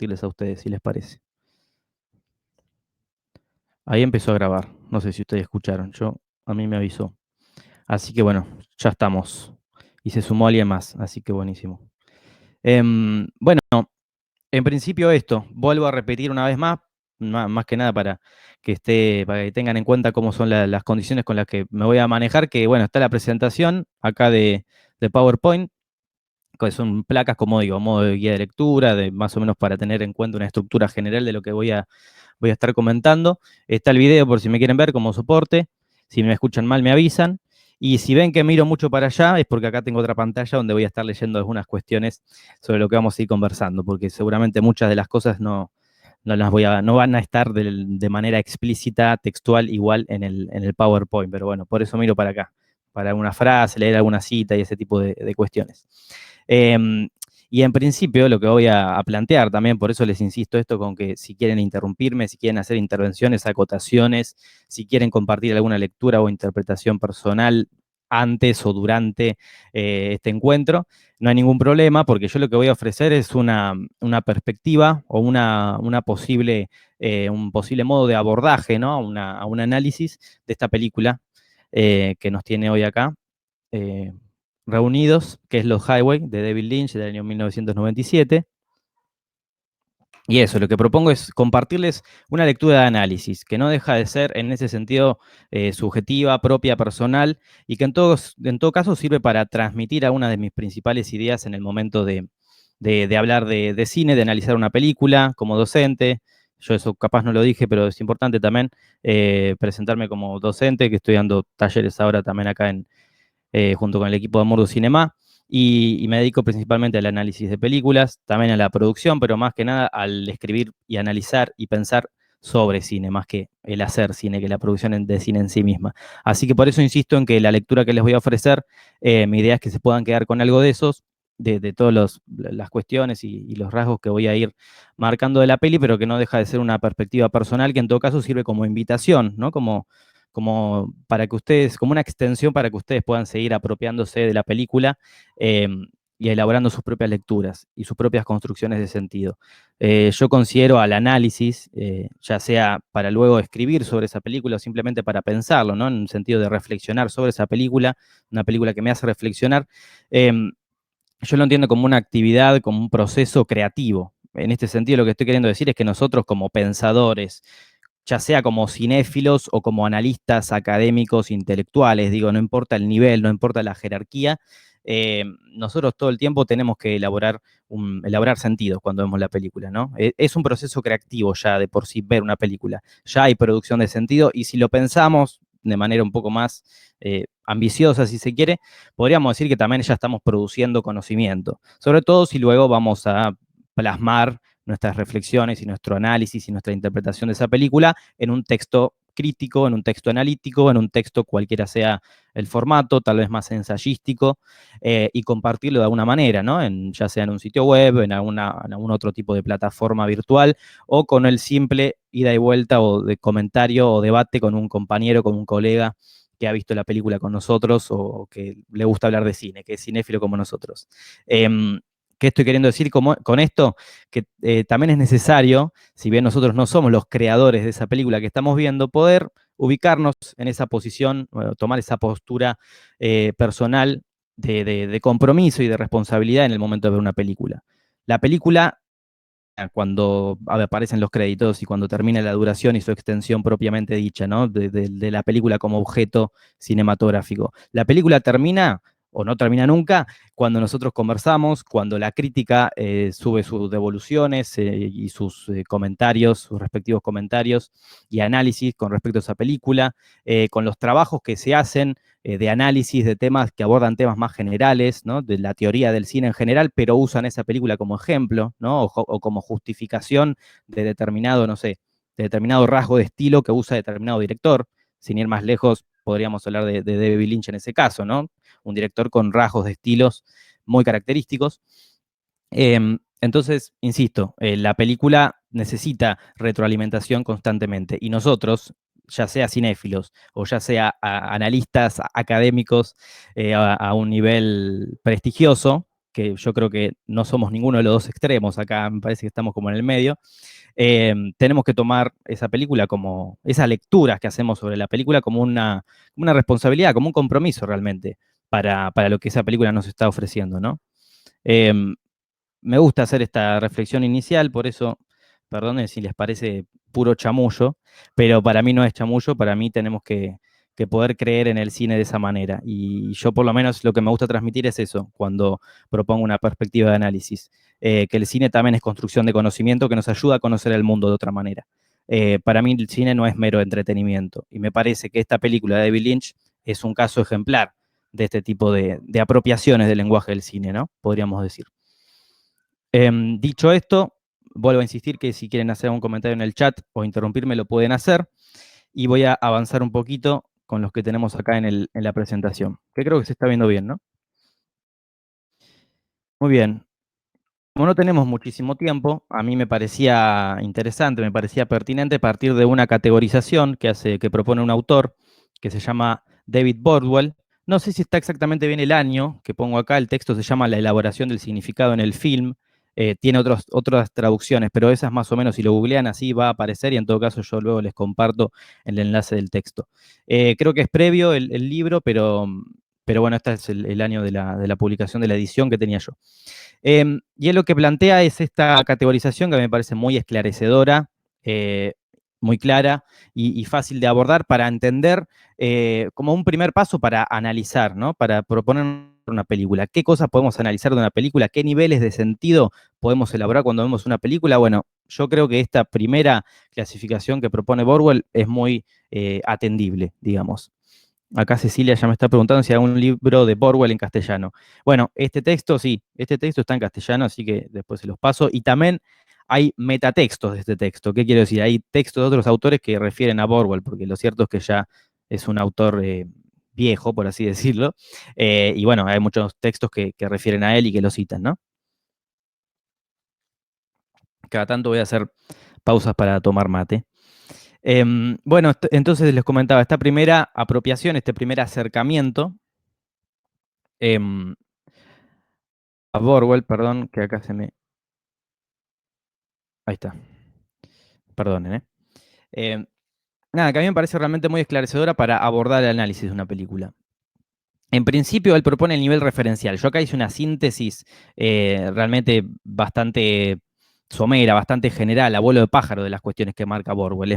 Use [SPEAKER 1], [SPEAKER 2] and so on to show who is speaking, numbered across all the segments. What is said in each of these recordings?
[SPEAKER 1] compartirles a ustedes, si les parece. Ahí empezó a grabar. No sé si ustedes escucharon. A mí me avisó. Así que bueno, ya estamos. Y se sumó alguien más, así que buenísimo. Bueno, en principio esto, vuelvo a repetir una vez más que nada para que tengan en cuenta cómo son las condiciones con las que me voy a manejar, que bueno, está la presentación acá de PowerPoint, que son placas, como digo, modo de guía de lectura, de más o menos para tener en cuenta una estructura general de lo que voy a estar comentando. Está el video por si me quieren ver como soporte. Si me escuchan mal me avisan. Y si ven que miro mucho para allá es porque acá tengo otra pantalla donde voy a estar leyendo algunas cuestiones sobre lo que vamos a ir conversando, porque seguramente muchas de las cosas no van a estar de manera explícita, textual, igual en el PowerPoint. Pero bueno, por eso miro para acá, para alguna frase, leer alguna cita y ese tipo de cuestiones. Y en principio lo que voy a plantear también, por eso les insisto esto con que si quieren interrumpirme, si quieren hacer intervenciones, acotaciones, si quieren compartir alguna lectura o interpretación personal antes o durante este encuentro, no hay ningún problema, porque yo lo que voy a ofrecer es una perspectiva o un posible modo de abordaje, ¿no? A un análisis de esta película que nos tiene hoy acá. eh, Reunidos, que es Los Highway, de David Lynch, del año 1997. Y eso, lo que propongo es compartirles una lectura de análisis, que no deja de ser en ese sentido subjetiva, propia, personal, y que en todo caso sirve para transmitir a una de mis principales ideas en el momento de hablar de cine, de analizar una película como docente. Yo eso capaz no lo dije, pero es importante también presentarme como docente, que estoy dando talleres ahora también acá junto con el equipo de Murdo Cinema, y me dedico principalmente al análisis de películas, también a la producción, pero más que nada al escribir y analizar y pensar sobre cine, más que el hacer cine, que la producción de cine en sí misma. Así que por eso insisto en que la lectura que les voy a ofrecer, mi idea es que se puedan quedar con algo de esos, de todas las cuestiones y los rasgos que voy a ir marcando de la peli, pero que no deja de ser una perspectiva personal que en todo caso sirve como invitación, ¿no? Como para que ustedes, como una extensión para que ustedes puedan seguir apropiándose de la película eh, y elaborando sus propias lecturas y sus propias construcciones de sentido. Yo considero al análisis, ya sea para luego escribir sobre esa película o simplemente para pensarlo, ¿no? En un sentido de reflexionar sobre esa película, una película que me hace reflexionar, eh, yo lo entiendo como una actividad, como un proceso creativo. En este sentido, lo que estoy queriendo decir es que nosotros como pensadores, ya sea como cinéfilos o como analistas académicos, intelectuales, digo, no importa el nivel, no importa la jerarquía, nosotros todo el tiempo tenemos que elaborar sentidos cuando vemos la película, ¿no? Es un proceso creativo ya de por sí ver una película. Ya hay producción de sentido y si lo pensamos de manera un poco más ambiciosa, si se quiere, podríamos decir que también ya estamos produciendo conocimiento. Sobre todo si luego vamos a plasmar nuestras reflexiones y nuestro análisis y nuestra interpretación de esa película en un texto crítico, en un texto analítico, en un texto cualquiera sea el formato, tal vez más ensayístico, y compartirlo de alguna manera, ¿no? Ya sea en un sitio web, en algún otro tipo de plataforma virtual, o con el simple ida y vuelta o de comentario o debate con un compañero, con un colega que ha visto la película con nosotros o que le gusta hablar de cine, que es cinéfilo como nosotros. ¿Qué estoy queriendo decir con esto? Que también es necesario, si bien nosotros no somos los creadores de esa película que estamos viendo, poder ubicarnos en esa posición, bueno, tomar esa postura personal de compromiso y de responsabilidad en el momento de ver una película. La película, cuando aparecen los créditos y cuando termina la duración y su extensión propiamente dicha, ¿no? De la película como objeto cinematográfico. La película termina o no termina nunca cuando nosotros conversamos, cuando la crítica sube sus devoluciones y sus comentarios, sus respectivos comentarios y análisis con respecto a esa película, con los trabajos que se hacen de análisis de temas que abordan temas más generales, ¿no? De la teoría del cine en general, pero usan esa película como ejemplo, ¿no? O como justificación de determinado, no sé, de determinado rasgo de estilo que usa determinado director. Sin ir más lejos, podríamos hablar de David Lynch en ese caso, ¿no? Un director con rasgos de estilos muy característicos. Entonces, insisto, la película necesita retroalimentación constantemente y nosotros, ya sea cinéfilos o ya sea analistas académicos a un nivel prestigioso, que yo creo que no somos ninguno de los dos extremos acá, me parece que estamos como en el medio, tenemos que tomar esa película como, esas lecturas que hacemos sobre la película como una responsabilidad, como un compromiso realmente para lo que esa película nos está ofreciendo, ¿no? Eh, Me gusta hacer esta reflexión inicial, por eso, perdonen si les parece puro chamullo, pero para mí no es chamullo, para mí tenemos que poder creer en el cine de esa manera. Y yo por lo menos lo que me gusta transmitir es eso, cuando propongo una perspectiva de análisis, que el cine también es construcción de conocimiento que nos ayuda a conocer el mundo de otra manera. Para mí el cine no es mero entretenimiento, y me parece que esta película de David Lynch es un caso ejemplar de este tipo de apropiaciones del lenguaje del cine, ¿no? Podríamos decir. Dicho esto, vuelvo a insistir que si quieren hacer un comentario en el chat o interrumpirme, lo pueden hacer. Y voy a avanzar un poquito con los que tenemos acá en la presentación, que creo que se está viendo bien, ¿no? Muy bien. Como no tenemos muchísimo tiempo, a mí me parecía interesante, me parecía pertinente partir de una categorización que propone un autor que se llama David Bordwell. No sé si está exactamente bien el año que pongo acá, el texto se llama La elaboración del significado en el film, tiene otras traducciones, pero esas más o menos, si lo googlean así va a aparecer y en todo caso yo luego les comparto el enlace del texto. Creo que es previo el libro, pero bueno, este es el año de la publicación de la edición que tenía yo. Y él lo que plantea es esta categorización que me parece muy esclarecedora, eh, muy clara y fácil de abordar para entender como un primer paso para analizar, ¿no? Para proponer una película. ¿Qué cosas podemos analizar de una película? ¿Qué niveles de sentido podemos elaborar cuando vemos una película? Bueno, yo creo que esta primera clasificación que propone Borwell es muy atendible, digamos. Acá Cecilia ya me está preguntando si hay un libro de Borwell en castellano. Bueno, este texto sí, este texto está en castellano, así que después se los paso. Y también hay metatextos de este texto. ¿Qué quiero decir? Hay textos de otros autores que refieren a Borwell, porque lo cierto es que ya es un autor viejo, por así decirlo. Y bueno, hay muchos textos que refieren a él y que lo citan, ¿no? Cada tanto voy a hacer pausas para tomar mate. Bueno, entonces les comentaba, esta primera apropiación, este primer acercamiento em, a Borwell, perdón, que acá se me... Ahí está, perdonen, ¿eh? Eh, Nada, que a mí me parece realmente muy esclarecedora para abordar el análisis de una película. En principio, él propone el nivel referencial. Yo acá hice una síntesis realmente bastante somera, bastante general, abuelo de pájaro de las cuestiones que marca Borwell.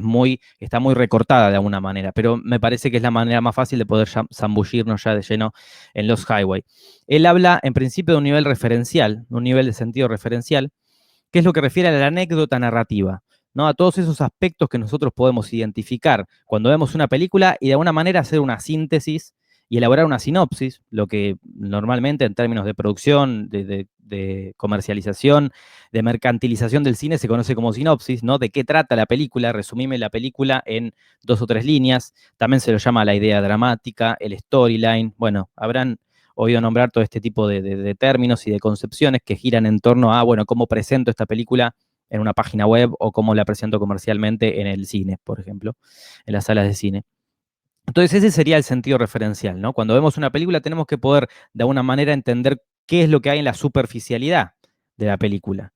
[SPEAKER 1] Está muy recortada de alguna manera, pero me parece que es la manera más fácil de poder zambullirnos ya de lleno en los highway. Él habla en principio de un nivel referencial, un nivel de sentido referencial, que es lo que refiere a la anécdota narrativa, ¿no? A todos esos aspectos que nosotros podemos identificar cuando vemos una película y de alguna manera hacer una síntesis y elaborar una sinopsis, lo que normalmente en términos de producción, de comercialización, de mercantilización del cine se conoce como sinopsis, ¿no? De qué trata la película, resumime la película en 2 o 3 líneas, también se lo llama la idea dramática, el storyline, bueno, habrán oído nombrar todo este tipo de términos y de concepciones que giran en torno a, bueno, cómo presento esta película en una página web o cómo la presento comercialmente en el cine, por ejemplo, en las salas de cine. Entonces ese sería el sentido referencial, ¿no? Cuando vemos una película tenemos que poder de alguna manera entender qué es lo que hay en la superficialidad de la película,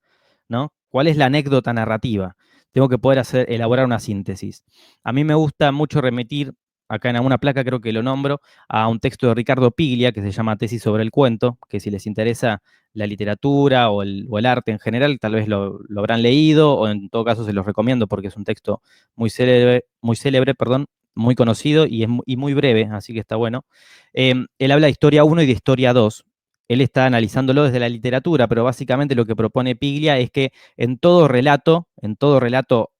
[SPEAKER 1] ¿no? ¿Cuál es la anécdota narrativa? Tengo que poder elaborar una síntesis. A mí me gusta mucho remitir, acá en alguna placa creo que lo nombro, a un texto de Ricardo Piglia que se llama Tesis sobre el cuento, que si les interesa la literatura o el arte en general, tal vez lo habrán leído o en todo caso se los recomiendo porque es un texto muy célebre, perdón, muy conocido y muy breve, así que está bueno. Él habla de historia uno y de historia 2. Él está analizándolo desde la literatura, pero básicamente lo que propone Piglia es que en todo relato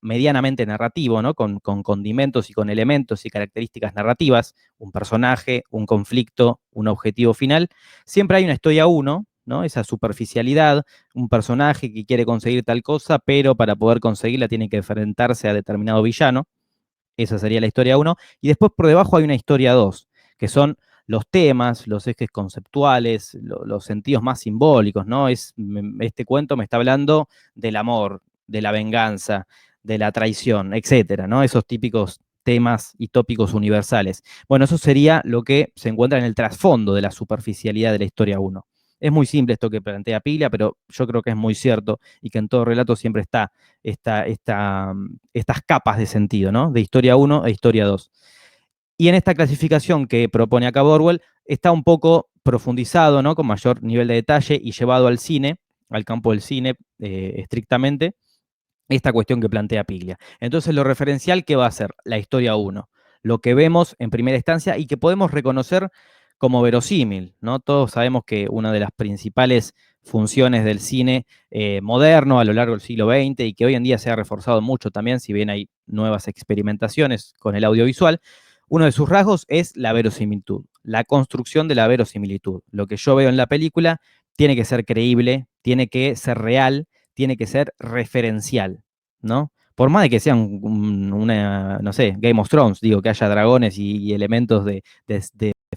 [SPEAKER 1] medianamente narrativo, ¿no? Con condimentos y con elementos y características narrativas, un personaje, un conflicto, un objetivo final, siempre hay una historia uno, ¿no? Esa superficialidad, un personaje que quiere conseguir tal cosa, pero para poder conseguirla tiene que enfrentarse a determinado villano. Esa sería la historia uno. Y después por debajo hay una historia 2, que son los temas, los ejes conceptuales, los sentidos más simbólicos, ¿no? Este cuento me está hablando del amor, de la venganza, de la traición, etcétera, ¿no? Esos típicos temas y tópicos universales. Bueno, eso sería lo que se encuentra en el trasfondo de la superficialidad de la historia uno. Es muy simple esto que plantea Piglia, pero yo creo que es muy cierto y que en todo relato siempre está estas capas de sentido, ¿no? De historia uno e historia 2. Y en esta clasificación que propone acá Borwell está un poco profundizado, ¿no? Con mayor nivel de detalle y llevado al cine, al campo del cine estrictamente, esta cuestión que plantea Piglia. Entonces, lo referencial, ¿qué va a ser? La historia uno, lo que vemos en primera instancia y que podemos reconocer como verosímil, ¿no? Todos sabemos que una de las principales funciones del cine moderno a lo largo del siglo XX y que hoy en día se ha reforzado mucho también, si bien hay nuevas experimentaciones con el audiovisual, uno de sus rasgos es la verosimilitud, la construcción de la verosimilitud. Lo que yo veo en la película tiene que ser creíble, tiene que ser real, tiene que ser referencial, ¿no? Por más de que sean una, no sé, Game of Thrones, digo, que haya dragones y elementos de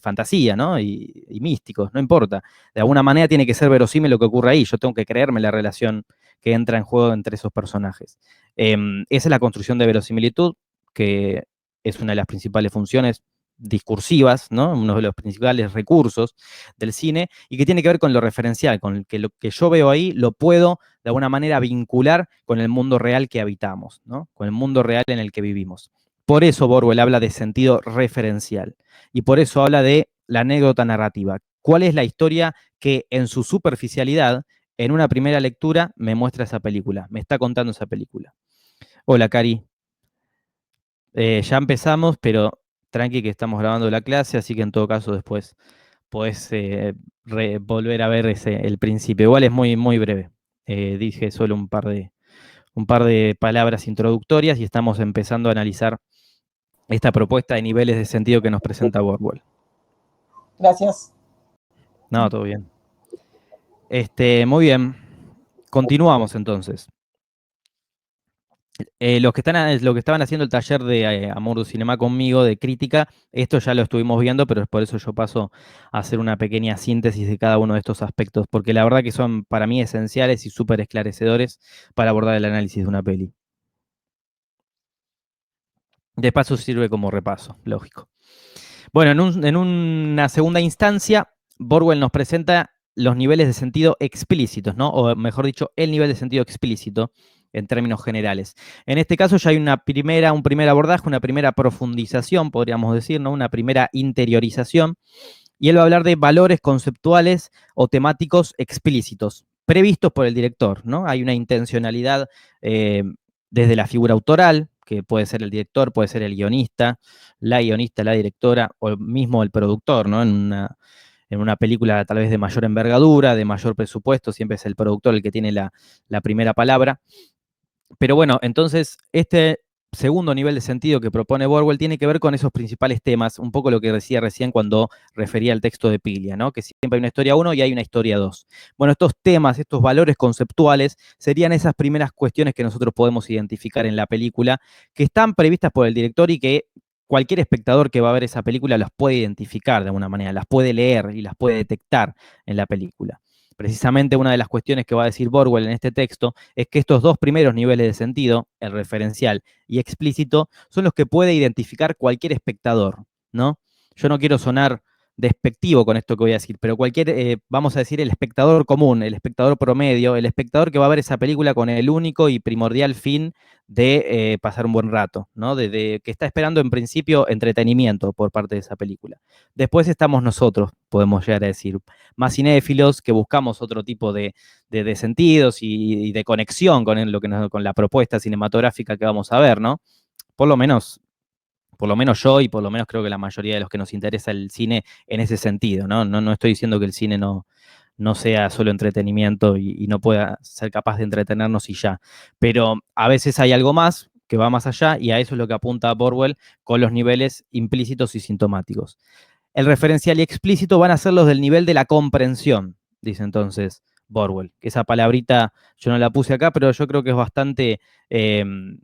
[SPEAKER 1] fantasía, ¿no? Y místicos, no importa. De alguna manera tiene que ser verosímil lo que ocurre ahí. Yo tengo que creerme la relación que entra en juego entre esos personajes. Esa es la construcción de verosimilitud, que es una de las principales funciones discursivas, ¿no? Uno de los principales recursos del cine, y que tiene que ver con lo referencial, con que lo que yo veo ahí lo puedo de alguna manera vincular con el mundo real que habitamos, ¿no? Con el mundo real en el que vivimos. Por eso Borwell habla de sentido referencial y por eso habla de la anécdota narrativa. ¿Cuál es la historia que en su superficialidad, en una primera lectura, me muestra esa película? Me está contando esa película. Hola, Cari. Ya empezamos, pero tranqui que estamos grabando la clase, así que en todo caso después podés volver a ver el principio. Igual es muy, muy breve. Dije solo un par de palabras introductorias y estamos empezando a analizar esta propuesta de niveles de sentido que nos presenta Borwell.
[SPEAKER 2] Gracias.
[SPEAKER 1] No, todo bien. Muy bien. Continuamos entonces. Los que estaban haciendo el taller de Amor du Cinema conmigo, de crítica, esto ya lo estuvimos viendo, pero es por eso yo paso a hacer una pequeña síntesis de cada uno de estos aspectos, porque la verdad que son para mí esenciales y súper esclarecedores para abordar el análisis de una peli. De paso sirve como repaso, lógico. Bueno, en una segunda instancia, Borwell nos presenta los niveles de sentido explícitos, ¿no? O mejor dicho, el nivel de sentido explícito en términos generales. En este caso ya hay un primer abordaje, una primera profundización, podríamos decir, ¿no? Una primera interiorización, y él va a hablar de valores conceptuales o temáticos explícitos, previstos por el director, ¿no? Hay una intencionalidad desde la figura autoral, que puede ser el director, puede ser el guionista, la directora, o mismo el productor, ¿no? En una película tal vez de mayor envergadura, de mayor presupuesto, siempre es el productor el que tiene la primera palabra. Pero bueno, entonces este segundo nivel de sentido que propone Borwell tiene que ver con esos principales temas, un poco lo que decía recién cuando refería al texto de Piglia, ¿no? Que siempre hay una historia 1 y hay una historia 2. Bueno, estos temas, estos valores conceptuales, serían esas primeras cuestiones que nosotros podemos identificar en la película, que están previstas por el director y que cualquier espectador que va a ver esa película las puede identificar de alguna manera, las puede leer y las puede detectar en la película. Precisamente una de las cuestiones que va a decir Borwell en este texto es que estos dos primeros niveles de sentido, el referencial y explícito, son los que puede identificar cualquier espectador, ¿no? Yo no quiero sonar despectivo con esto que voy a decir, pero vamos a decir el espectador común, el espectador promedio, el espectador que va a ver esa película con el único y primordial fin de pasar un buen rato, ¿no? Que está esperando en principio entretenimiento por parte de esa película. Después estamos nosotros, podemos llegar a decir, más cinéfilos que buscamos otro tipo de sentidos y de conexión con la propuesta cinematográfica que vamos a ver, ¿no? Por lo menos yo y por lo menos creo que la mayoría de los que nos interesa el cine en ese sentido, ¿no? No estoy diciendo que el cine no sea solo entretenimiento y no pueda ser capaz de entretenernos y ya. Pero a veces hay algo más que va más allá y a eso es lo que apunta Borwell con los niveles implícitos y sintomáticos. El referencial y explícito van a ser los del nivel de la comprensión, dice entonces Borwell. Esa palabrita yo no la puse acá, pero yo creo que es bastante,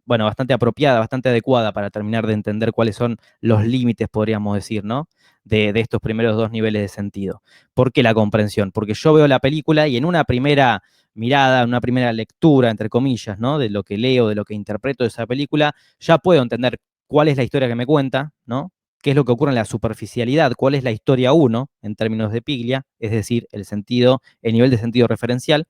[SPEAKER 1] bastante apropiada, bastante adecuada para terminar de entender cuáles son los límites, podríamos decir, ¿no? De estos primeros dos niveles de sentido. ¿Por qué la comprensión? Porque yo veo la película y en una primera mirada, en una primera lectura, entre comillas, ¿no? De lo que leo, de lo que interpreto de esa película, ya puedo entender cuál es la historia que me cuenta, ¿no? qué es lo que ocurre en la superficialidad, cuál es la historia 1 en términos de Piglia, es decir, el nivel de sentido referencial,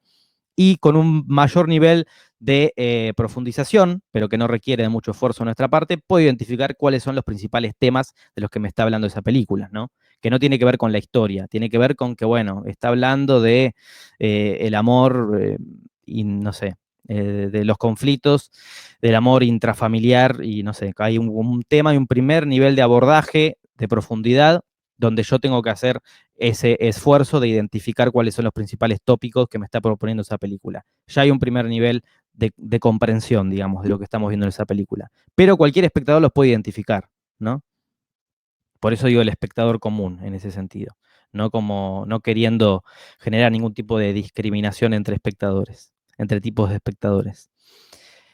[SPEAKER 1] y con un mayor nivel de profundización, pero que no requiere de mucho esfuerzo de nuestra parte, puedo identificar cuáles son los principales temas de los que me está hablando esa película, ¿no? Que no tiene que ver con la historia, tiene que ver con que, bueno, está hablando de el amor y no sé, de los conflictos, del amor intrafamiliar y no sé, hay un tema y un primer nivel de abordaje, de profundidad, donde yo tengo que hacer ese esfuerzo de identificar cuáles son los principales tópicos que me está proponiendo esa película. Ya hay un primer nivel de comprensión, digamos, de lo que estamos viendo en esa película. Pero cualquier espectador los puede identificar, ¿no? Por eso digo el espectador común en ese sentido, no queriendo generar ningún tipo de discriminación entre espectadores, entre tipos de espectadores.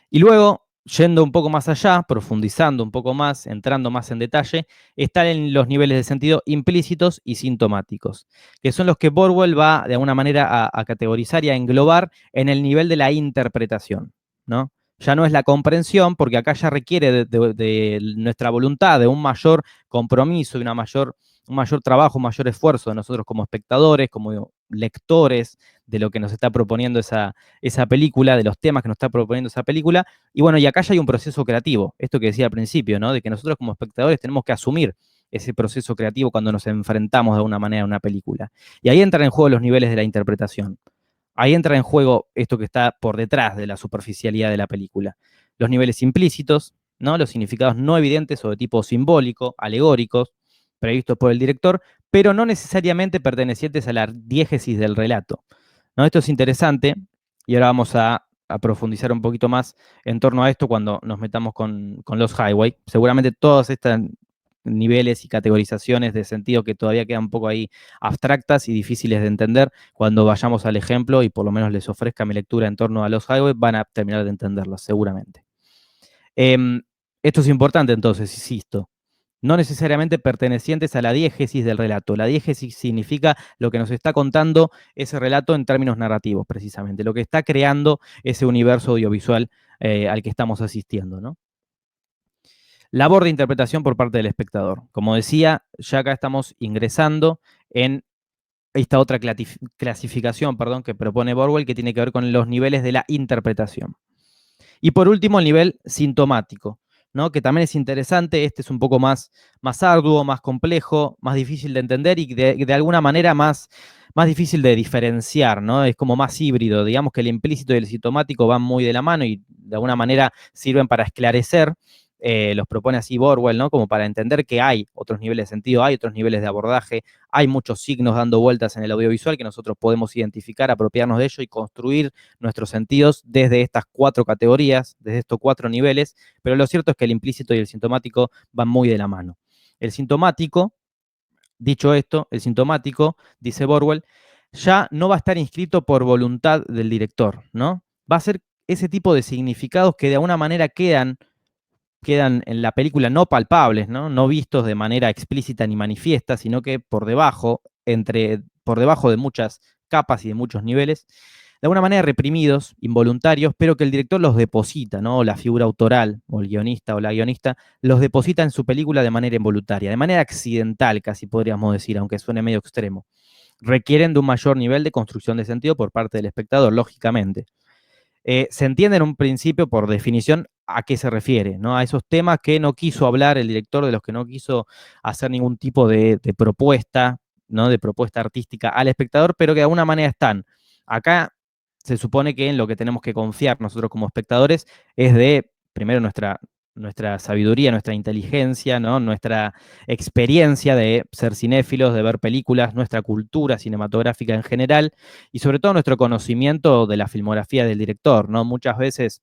[SPEAKER 1] Y luego, yendo un poco más allá, profundizando un poco más, entrando más en detalle, están en los niveles de sentido implícitos y sintomáticos, que son los que Borwell va de alguna manera a categorizar y a englobar en el nivel de la interpretación, ¿no? Ya no es la comprensión, porque acá ya requiere de nuestra voluntad, de un mayor compromiso y un mayor trabajo, un mayor esfuerzo de nosotros como espectadores, como lectores de lo que nos está proponiendo esa película, de los temas que nos está proponiendo esa película. Y bueno, y acá ya hay un proceso creativo, esto que decía al principio, ¿no? De que nosotros como espectadores tenemos que asumir ese proceso creativo cuando nos enfrentamos de alguna manera a una película. Y ahí entran en juego los niveles de la interpretación. Ahí entra en juego esto que está por detrás de la superficialidad de la película. Los niveles implícitos, ¿no? Los significados no evidentes o de tipo simbólico, alegóricos, previstos por el director, pero no necesariamente pertenecientes a la diégesis del relato, ¿no? Esto es interesante y ahora vamos a profundizar un poquito más en torno a esto cuando nos metamos con los highway. Seguramente todos estos niveles y categorizaciones de sentido que todavía quedan un poco ahí abstractas y difíciles de entender, cuando vayamos al ejemplo y por lo menos les ofrezca mi lectura en torno a los highway, van a terminar de entenderlas seguramente. Esto es importante entonces, insisto, no necesariamente pertenecientes a la diégesis del relato. La diégesis significa lo que nos está contando ese relato en términos narrativos, precisamente, lo que está creando ese universo audiovisual al que estamos asistiendo, ¿no? Labor de interpretación por parte del espectador. Como decía, ya acá estamos ingresando en esta otra clasificación, que propone Borwell, que tiene que ver con los niveles de la interpretación. Y por último, el nivel sintomático, ¿no? Que también es interesante. Este es un poco más arduo, más complejo, más difícil de entender y de alguna manera más difícil de diferenciar, ¿no? Es como más híbrido. Digamos que el implícito y el sintomático van muy de la mano y de alguna manera sirven para esclarecer. Los propone así Borwell, ¿no? Como para entender que hay otros niveles de sentido, hay otros niveles de abordaje, hay muchos signos dando vueltas en el audiovisual que nosotros podemos identificar, apropiarnos de ello y construir nuestros sentidos desde estas 4 categorías, desde estos 4 niveles, pero lo cierto es que el implícito y el sintomático van muy de la mano. El sintomático, dicho esto, el sintomático, dice Borwell, ya no va a estar inscrito por voluntad del director, ¿no? Va a ser ese tipo de significados que de alguna manera quedan en la película no palpables, ¿no? Vistos de manera explícita ni manifiesta, sino que por debajo de muchas capas y de muchos niveles, de alguna manera reprimidos, involuntarios, pero que el director los deposita, ¿no? La figura autoral, o el guionista o la guionista, los deposita en su película de manera involuntaria, de manera accidental, casi podríamos decir, aunque suene medio extremo. Requieren de un mayor nivel de construcción de sentido por parte del espectador, lógicamente. Se entiende en un principio, por definición, a qué se refiere, ¿no? A esos temas que no quiso hablar el director, de los que no quiso hacer ningún tipo de propuesta, ¿no? De propuesta artística al espectador, pero que de alguna manera están. Acá se supone que en lo que tenemos que confiar nosotros como espectadores es de, primero, nuestra sabiduría, nuestra inteligencia, ¿no? Nuestra experiencia de ser cinéfilos, de ver películas, nuestra cultura cinematográfica en general y sobre todo nuestro conocimiento de la filmografía del director, ¿no? Muchas veces,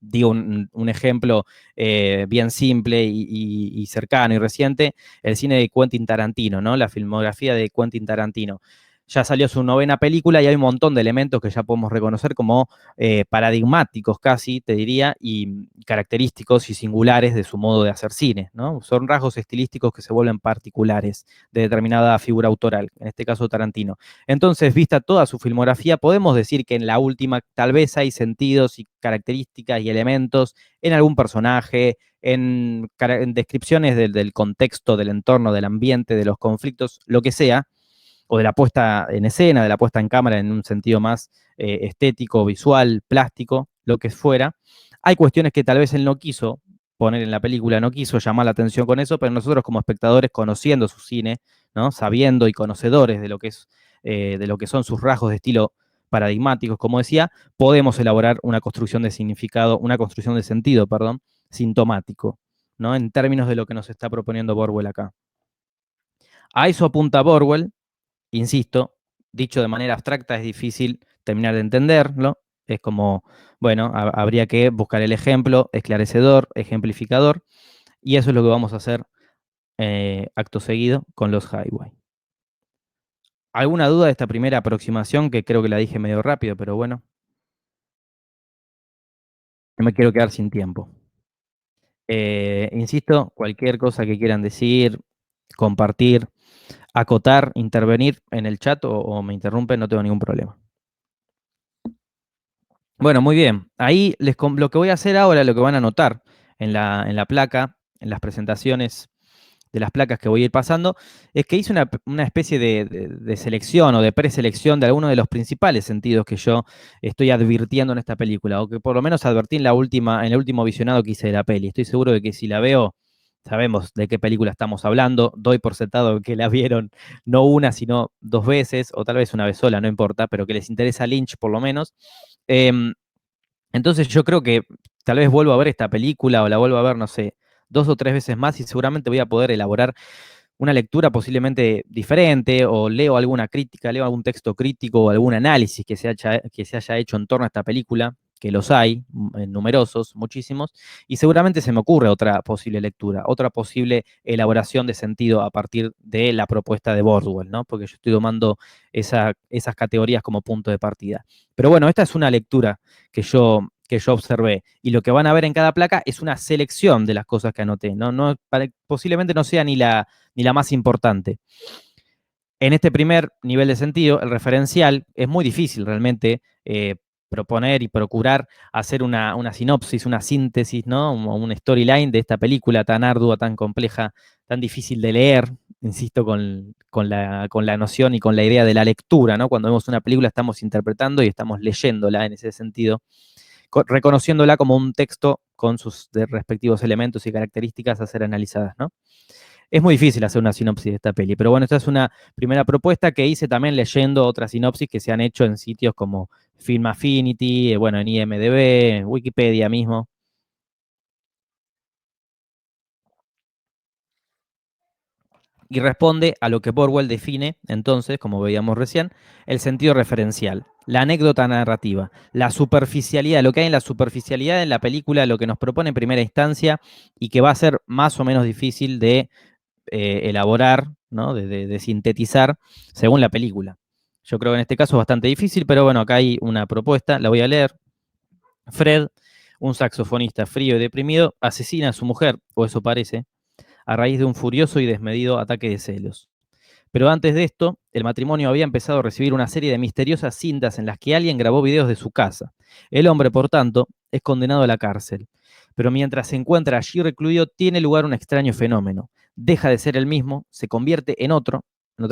[SPEAKER 1] digo un ejemplo bien simple y cercano y reciente, el cine de Quentin Tarantino, ¿no? La filmografía de Quentin Tarantino. ya salió su 9ª película y hay un montón de elementos que ya podemos reconocer como paradigmáticos casi, te diría, y característicos y singulares de su modo de hacer cine, ¿no? Son rasgos estilísticos que se vuelven particulares de determinada figura autoral, en este caso Tarantino. Entonces, vista toda su filmografía, podemos decir que en la última tal vez hay sentidos y características y elementos en algún personaje, en descripciones del contexto, del entorno, del ambiente, de los conflictos, lo que sea, o de la puesta en escena, de la puesta en cámara en un sentido más estético, visual, plástico, lo que fuera. Hay cuestiones que tal vez él no quiso poner en la película, no quiso llamar la atención con eso, pero nosotros como espectadores, conociendo su cine, ¿no? Sabiendo y conocedores de lo que son sus rasgos de estilo paradigmáticos, como decía, podemos elaborar una construcción de significado, una construcción de sentido, perdón, sintomático, ¿no? En términos de lo que nos está proponiendo Borwell acá. A eso apunta Borwell, insisto, dicho de manera abstracta es difícil terminar de entenderlo, es como, bueno, habría que buscar el ejemplo esclarecedor, ejemplificador, y eso es lo que vamos a hacer acto seguido con los highway. ¿Alguna duda de esta primera aproximación que creo que la dije medio rápido, pero bueno, no me quiero quedar sin tiempo? Insisto, cualquier cosa que quieran decir, compartir, acotar, intervenir en el chat o me interrumpen, no tengo ningún problema. Bueno, muy bien. Ahí lo que voy a hacer ahora, lo que van a notar en la placa, en las presentaciones de las placas que voy a ir pasando, es que hice una especie de selección o de preselección de algunos de los principales sentidos que yo estoy advirtiendo en esta película, o que por lo menos advertí en el último visionado que hice de la peli. Estoy seguro de que si la veo, sabemos de qué película estamos hablando. Doy por sentado que la vieron no una, sino 2 veces, o tal vez una vez sola, no importa, pero que les interesa Lynch por lo menos. Entonces yo creo que tal vez vuelvo a ver esta película o la vuelvo a ver, no sé, 2 o 3 veces más y seguramente voy a poder elaborar una lectura posiblemente diferente o leo alguna crítica, leo algún texto crítico o algún análisis que se haya hecho en torno a esta película, que los hay, numerosos, muchísimos, y seguramente se me ocurre otra posible lectura, otra posible elaboración de sentido a partir de la propuesta de Bordwell, ¿no? Porque yo estoy tomando esas categorías como punto de partida. Pero bueno, esta es una lectura que yo observé. Y lo que van a ver en cada placa es una selección de las cosas que anoté. Posiblemente no sea ni la más importante. En este primer nivel de sentido, el referencial, es muy difícil realmente proponer y procurar hacer una sinopsis, una síntesis, ¿no? Un storyline de esta película tan ardua, tan compleja, tan difícil de leer, insisto, con la noción y con la idea de la lectura, ¿no? Cuando vemos una película estamos interpretando y estamos leyéndola en ese sentido, reconociéndola como un texto con sus respectivos elementos y características a ser analizadas, ¿no? Es muy difícil hacer una sinopsis de esta peli, pero bueno, esta es una primera propuesta que hice también leyendo otras sinopsis que se han hecho en sitios como Film Affinity, bueno, en IMDb, en Wikipedia mismo. Y responde a lo que Borwell define, entonces, como veíamos recién, el sentido referencial, la anécdota narrativa, la superficialidad, lo que hay en la superficialidad en la película, lo que nos propone en primera instancia y que va a ser más o menos difícil de elaborar, ¿no? de sintetizar según la película. Yo creo que en este caso es bastante difícil, pero bueno, acá hay una propuesta, la voy a leer. Fred, un saxofonista frío y deprimido, asesina a su mujer, o eso parece, a raíz de un furioso y desmedido ataque de celos. Pero antes de esto, el matrimonio había empezado a recibir una serie de misteriosas cintas en las que alguien grabó videos de su casa. El hombre, por tanto, es condenado a la cárcel. Pero mientras se encuentra allí recluido, tiene lugar un extraño fenómeno. Deja de ser el mismo, se convierte en otra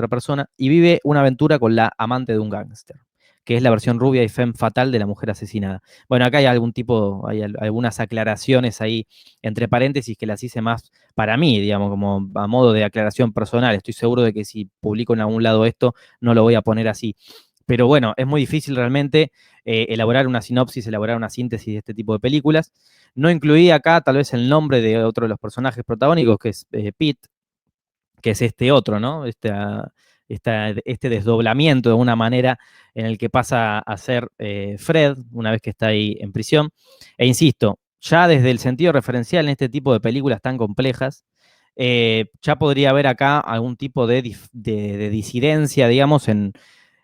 [SPEAKER 1] persona, y vive una aventura con la amante de un gángster, que es la versión rubia y femme fatal de la mujer asesinada. Bueno, acá hay hay algunas aclaraciones ahí entre paréntesis que las hice más para mí, digamos, como a modo de aclaración personal. Estoy seguro de que si publico en algún lado esto, no lo voy a poner así. Pero bueno, es muy difícil realmente elaborar una sinopsis, elaborar una síntesis de este tipo de películas. No incluí acá tal vez el nombre de otro de los personajes protagónicos, que es Pete, que es este otro, ¿no? Este desdoblamiento de una manera en el que pasa a ser Fred una vez que está ahí en prisión. E insisto, ya desde el sentido referencial en este tipo de películas tan complejas, ya podría haber acá algún tipo de disidencia, digamos,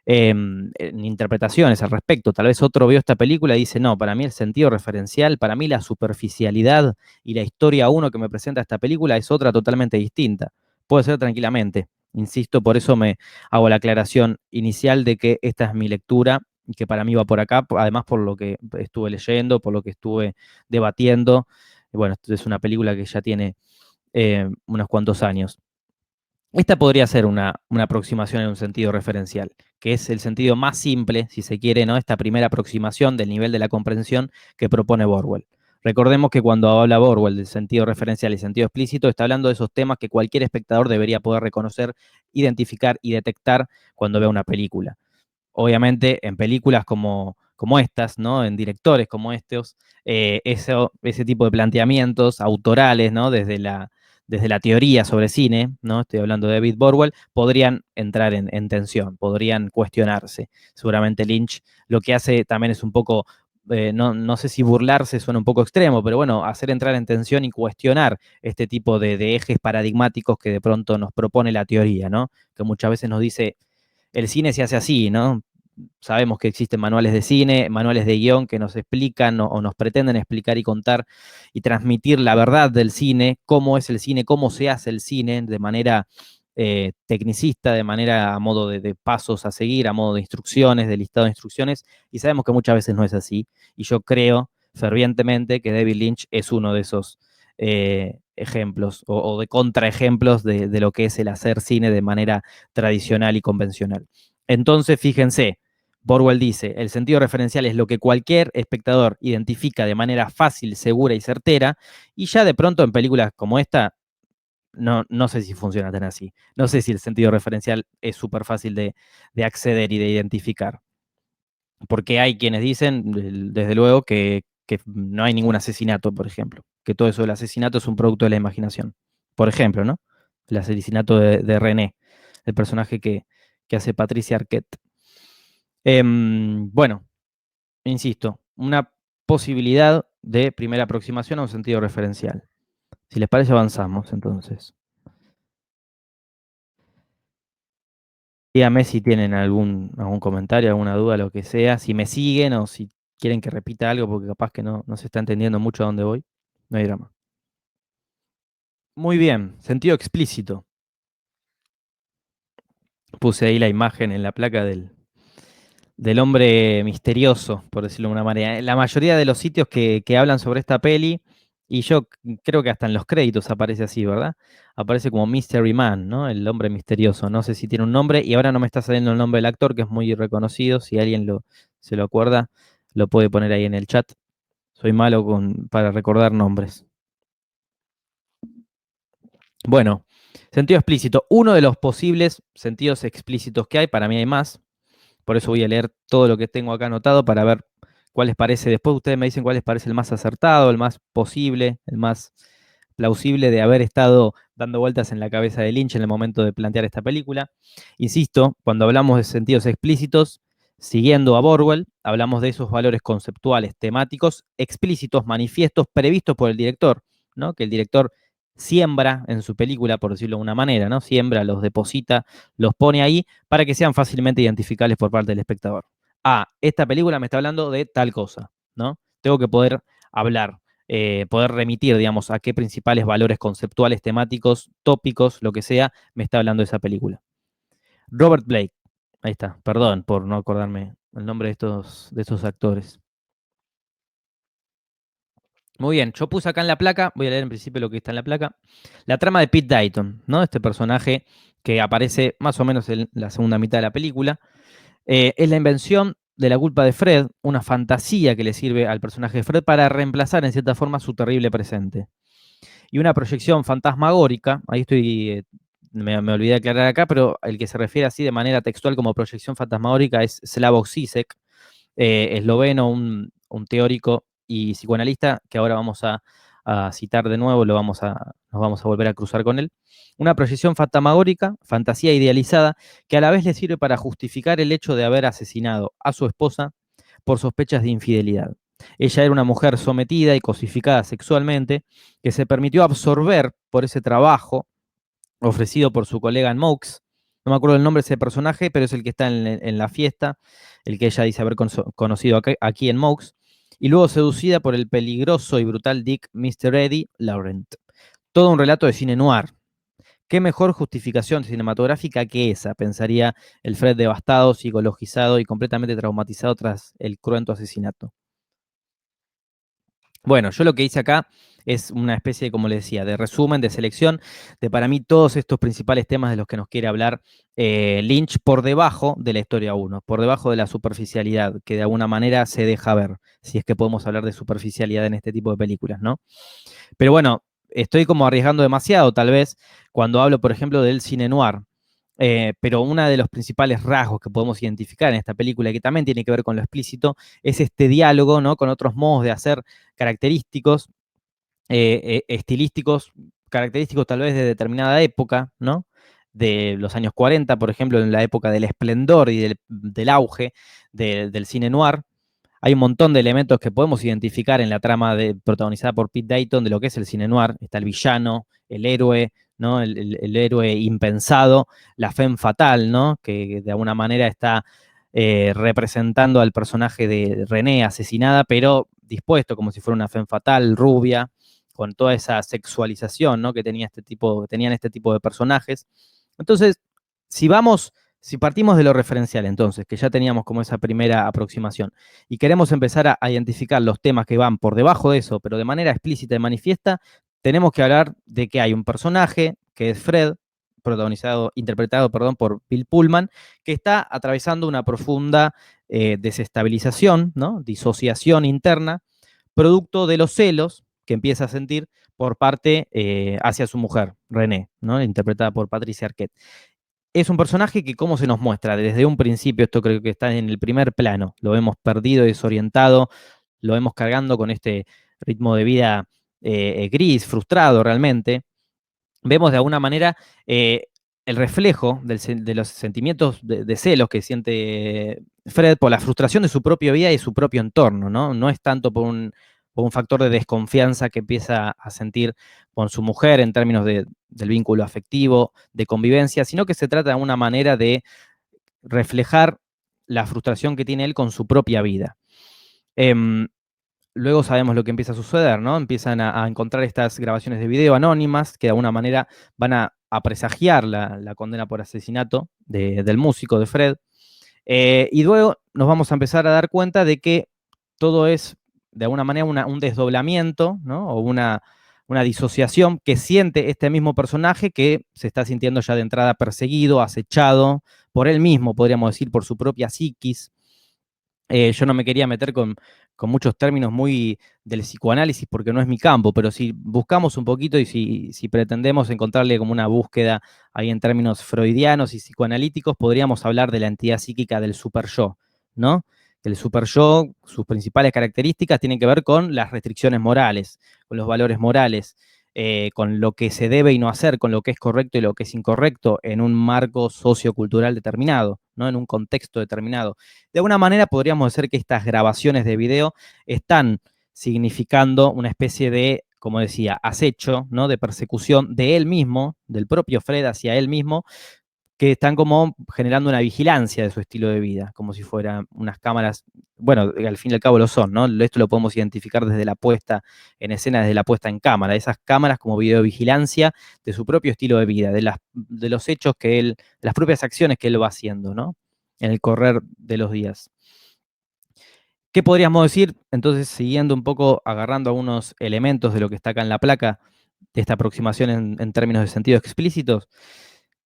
[SPEAKER 1] en interpretaciones al respecto. Tal vez otro vio esta película y dice, no, para mí el sentido referencial, para mí la superficialidad y la historia uno que me presenta esta película es otra totalmente distinta. Puede ser tranquilamente. Insisto, por eso me hago la aclaración inicial de que esta es mi lectura y que para mí va por acá, además por lo que estuve leyendo, por lo que estuve debatiendo. Bueno, esto es una película que ya tiene unos cuantos años. Esta podría ser una aproximación en un sentido referencial, que es el sentido más simple, si se quiere, ¿no? Esta primera aproximación del nivel de la comprensión que propone Borwell. Recordemos que cuando habla Borwell del sentido referencial y sentido explícito, está hablando de esos temas que cualquier espectador debería poder reconocer, identificar y detectar cuando vea una película. Obviamente, en películas como estas, ¿no? En directores como estos, ese tipo de planteamientos autorales, ¿no? Desde la teoría sobre cine, ¿no? Estoy hablando de David Borwell, podrían entrar en tensión, podrían cuestionarse. Seguramente Lynch lo que hace también es un poco, no sé si burlarse suena un poco extremo, pero bueno, hacer entrar en tensión y cuestionar este tipo de ejes paradigmáticos que de pronto nos propone la teoría, ¿no? Que muchas veces nos dice, el cine se hace así, ¿no? Sabemos que existen manuales de cine, manuales de guión que nos explican o nos pretenden explicar y contar y transmitir la verdad del cine, cómo es el cine, cómo se hace el cine de manera tecnicista, de manera a modo de pasos a seguir, a modo de instrucciones, de listado de instrucciones, y sabemos que muchas veces no es así. Y yo creo fervientemente que David Lynch es uno de esos ejemplos o de contraejemplos de lo que es el hacer cine de manera tradicional y convencional. Entonces, fíjense, Borwell dice, el sentido referencial es lo que cualquier espectador identifica de manera fácil, segura y certera, y ya de pronto en películas como esta, no sé si funciona tan así. No sé si el sentido referencial es súper fácil de acceder y de identificar. Porque hay quienes dicen, desde luego, que no hay ningún asesinato, por ejemplo. Que todo eso del asesinato es un producto de la imaginación. Por ejemplo, ¿no? El asesinato de René, el personaje que hace Patricia Arquette. Bueno, insisto, una posibilidad de primera aproximación a un sentido referencial. Si les parece, avanzamos entonces. Díganme si tienen algún comentario, alguna duda, lo que sea, si me siguen o si quieren que repita algo, porque capaz que no se está entendiendo mucho a dónde voy. No hay drama. Muy bien, sentido explícito. Puse ahí la imagen en la placa del hombre misterioso, por decirlo de una manera. La mayoría de los sitios que hablan sobre esta peli, y yo creo que hasta en los créditos aparece así, ¿verdad? Aparece como Mystery Man, ¿no? El hombre misterioso. No sé si tiene un nombre, y ahora no me está saliendo el nombre del actor, que es muy reconocido. Si alguien se lo acuerda, lo puede poner ahí en el chat. Soy malo para recordar nombres. Bueno, sentido explícito. Uno de los posibles sentidos explícitos que hay, para mí hay más. Por eso voy a leer todo lo que tengo acá anotado para ver cuál les parece. Después ustedes me dicen cuál les parece el más acertado, el más posible, el más plausible de haber estado dando vueltas en la cabeza de Lynch en el momento de plantear esta película. Insisto, cuando hablamos de sentidos explícitos, siguiendo a Borwell, hablamos de esos valores conceptuales, temáticos, explícitos, manifiestos, previstos por el director, ¿no? Que el director siembra en su película, por decirlo de una manera, ¿no? Siembra, los deposita, los pone ahí para que sean fácilmente identificables por parte del espectador. Ah, esta película me está hablando de tal cosa, ¿no? Tengo que poder hablar, poder remitir, digamos, a qué principales valores conceptuales, temáticos, tópicos, lo que sea, me está hablando esa película. Robert Blake, ahí está, perdón por no acordarme el nombre de estos actores. Muy bien, yo puse acá en la placa, voy a leer en principio lo que está en la placa, la trama de Pete Dayton, ¿no? Este personaje que aparece más o menos en la segunda mitad de la película. Es la invención de la culpa de Fred, una fantasía que le sirve al personaje de Fred para reemplazar en cierta forma su terrible presente. Y una proyección fantasmagórica, ahí estoy, me olvidé de aclarar acá, pero el que se refiere así de manera textual como proyección fantasmagórica es Slavoj Žižek, esloveno, un teórico y psicoanalista que ahora vamos a citar de nuevo, nos vamos a volver a cruzar con él. Una proyección fantasmagórica, fantasía idealizada, que a la vez le sirve para justificar el hecho de haber asesinado a su esposa por sospechas de infidelidad. Ella era una mujer sometida y cosificada sexualmente, que se permitió absorber por ese trabajo ofrecido por su colega en Moux, no me acuerdo el nombre de ese personaje, pero es el que está en la fiesta, el que ella dice haber conocido aquí en Mox, y luego seducida por el peligroso y brutal Dick Mr. Eddie Laurent. Todo un relato de cine noir. ¿Qué mejor justificación cinematográfica que esa? Pensaría el Fred devastado, psicologizado y completamente traumatizado tras el cruento asesinato. Bueno, yo lo que hice acá es una especie, como les decía, de resumen, de selección, de para mí todos estos principales temas de los que nos quiere hablar Lynch por debajo de la historia 1, por debajo de la superficialidad, que de alguna manera se deja ver, si es que podemos hablar de superficialidad en este tipo de películas, ¿no? Pero bueno, estoy como arriesgando demasiado, tal vez, cuando hablo, por ejemplo, del cine noir. Pero uno de los principales rasgos que podemos identificar en esta película, que también tiene que ver con lo explícito, es este diálogo, ¿no? Con otros modos de hacer característicos, estilísticos, característicos tal vez de determinada época, ¿no? De los años 40, por ejemplo, en la época del esplendor y del auge del cine noir. Hay un montón de elementos que podemos identificar en la trama protagonizada por Pete Davidson de lo que es el cine noir. Está el villano, el héroe, ¿no? El héroe impensado, la femme fatal, ¿no? Que de alguna manera está representando al personaje de René asesinada, pero dispuesto como si fuera una femme fatal, rubia, con toda esa sexualización, ¿no? Que tenían este tipo de personajes. Entonces, si vamos, si partimos de lo referencial, entonces, que ya teníamos como esa primera aproximación, y queremos empezar a identificar los temas que van por debajo de eso, pero de manera explícita y manifiesta, tenemos que hablar de que hay un personaje, que es Fred, interpretado por Bill Pullman, que está atravesando una profunda desestabilización, ¿no? Disociación interna, producto de los celos que empieza a sentir por parte hacia su mujer, René, ¿no? Interpretada por Patricia Arquette. Es un personaje que, ¿cómo se nos muestra? Desde un principio, esto creo que está en el primer plano, lo vemos perdido, desorientado, lo vemos cargando con este ritmo de vida gris, frustrado realmente. Vemos de alguna manera el reflejo de los sentimientos de celos que siente Fred por la frustración de su propia vida y su propio entorno, ¿no? No es tanto por un factor de desconfianza que empieza a sentir con su mujer en términos del vínculo afectivo, de convivencia, sino que se trata de una manera de reflejar la frustración que tiene él con su propia vida. Luego sabemos lo que empieza a suceder, ¿no? Empiezan a encontrar estas grabaciones de video anónimas que de alguna manera van a presagiar la condena por asesinato del músico, de Fred. Y luego nos vamos a empezar a dar cuenta de que todo es, de alguna manera, un desdoblamiento, ¿no? O una disociación que siente este mismo personaje que se está sintiendo ya de entrada perseguido, acechado por él mismo, podríamos decir, por su propia psiquis. Yo no me quería meter con muchos términos muy del psicoanálisis porque no es mi campo, pero si buscamos un poquito y si pretendemos encontrarle como una búsqueda ahí en términos freudianos y psicoanalíticos, podríamos hablar de la entidad psíquica del superyo, ¿no? El superyo, sus principales características tienen que ver con las restricciones morales, con los valores morales, con lo que se debe y no hacer, con lo que es correcto y lo que es incorrecto en un marco sociocultural determinado, ¿no? En un contexto determinado. De alguna manera podríamos decir que estas grabaciones de video están significando una especie de, como decía, acecho, ¿no? De persecución de él mismo, del propio Fred hacia él mismo, que están como generando una vigilancia de su estilo de vida, como si fueran unas cámaras, bueno, al fin y al cabo lo son, ¿no? Esto lo podemos identificar desde la puesta en escena, desde la puesta en cámara, esas cámaras como videovigilancia de su propio estilo de vida, de los hechos que él, de las propias acciones que él va haciendo, ¿no? En el correr de los días. ¿Qué podríamos decir? Entonces, siguiendo un poco, agarrando algunos elementos de lo que está acá en la placa, de esta aproximación en términos de sentidos explícitos,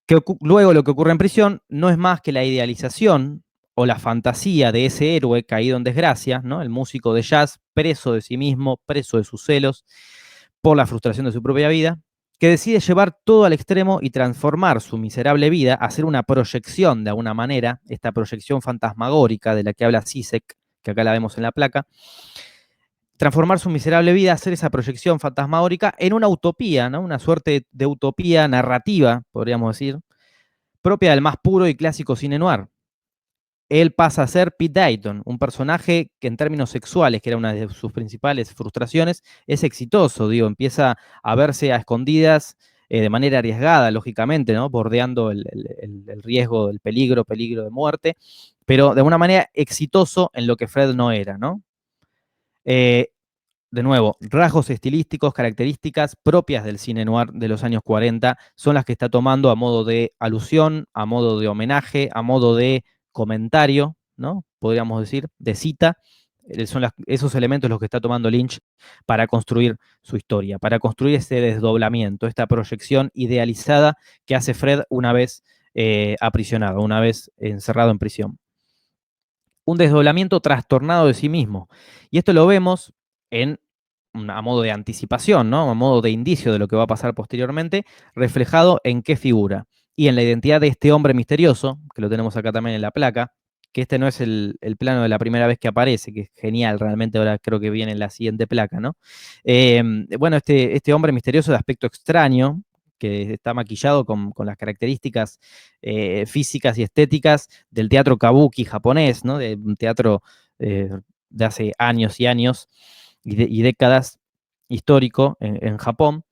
[SPEAKER 1] que luego lo que ocurre en prisión no es más que la idealización o la fantasía de ese héroe caído en desgracia, ¿no? El músico de jazz, preso de sí mismo, preso de sus celos, por la frustración de su propia vida, que decide llevar todo al extremo y transformar su miserable vida, hacer una proyección de alguna manera, esta proyección fantasmagórica de la que habla Zizek, que acá la vemos en la placa, transformar su miserable vida, hacer esa proyección fantasmagórica en una utopía, ¿no? Una suerte de utopía narrativa, podríamos decir, propia del más puro y clásico cine noir. Él pasa a ser Pete Davidson, un personaje que en términos sexuales, que era una de sus principales frustraciones, es exitoso, digo, empieza a verse a escondidas de manera arriesgada, lógicamente, ¿no? Bordeando el riesgo, el peligro de muerte, pero de una manera exitoso en lo que Fred no era, ¿no? De nuevo, rasgos estilísticos, características propias del cine noir de los años 40 son las que está tomando a modo de alusión, a modo de homenaje, a modo de comentario, ¿no? Podríamos decir, de cita. Son esos elementos los que está tomando Lynch para construir su historia, para construir ese desdoblamiento, esta proyección idealizada que hace Fred una vez aprisionado, una vez encerrado en prisión. Un desdoblamiento trastornado de sí mismo. Y esto lo vemos a modo de anticipación, ¿no? A modo de indicio de lo que va a pasar posteriormente, reflejado en qué figura. Y en la identidad de este hombre misterioso, que lo tenemos acá también en la placa, que este no es el plano de la primera vez que aparece, que es genial, realmente ahora creo que viene en la siguiente placa, ¿no? Bueno, este hombre misterioso de aspecto extraño, que está maquillado con las características físicas y estéticas del teatro kabuki japonés, ¿no? De un teatro de hace años y años y décadas histórico en Japón.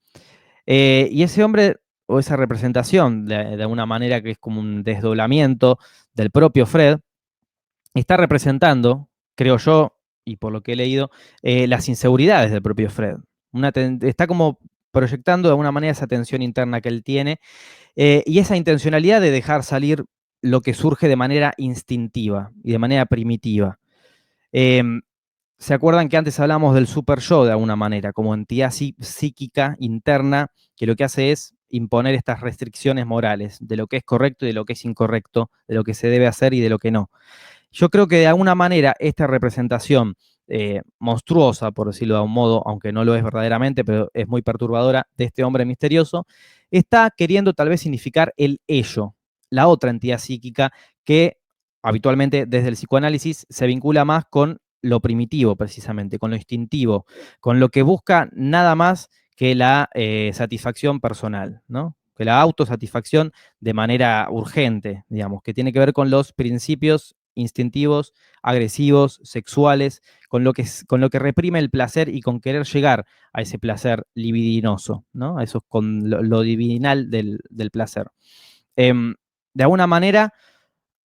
[SPEAKER 1] Y ese hombre, o esa representación, de alguna manera que es como un desdoblamiento del propio Fred, está representando, creo yo, y por lo que he leído, las inseguridades del propio Fred. Está como proyectando de alguna manera esa tensión interna que él tiene y esa intencionalidad de dejar salir lo que surge de manera instintiva y de manera primitiva. ¿Se acuerdan que antes hablamos del super yo de alguna manera, como entidad psíquica interna que lo que hace es imponer estas restricciones morales de lo que es correcto y de lo que es incorrecto, de lo que se debe hacer y de lo que no? Yo creo que de alguna manera esta representación monstruosa, por decirlo de un modo, aunque no lo es verdaderamente, pero es muy perturbadora, de este hombre misterioso, está queriendo tal vez significar el ello, la otra entidad psíquica que habitualmente desde el psicoanálisis se vincula más con lo primitivo, precisamente, con lo instintivo, con lo que busca nada más que la satisfacción personal, ¿no? Que la autosatisfacción de manera urgente, digamos, que tiene que ver con los principios instintivos, agresivos, sexuales, con lo que reprime el placer y con querer llegar a ese placer libidinoso, ¿no? A eso con lo divinal del placer. De alguna manera,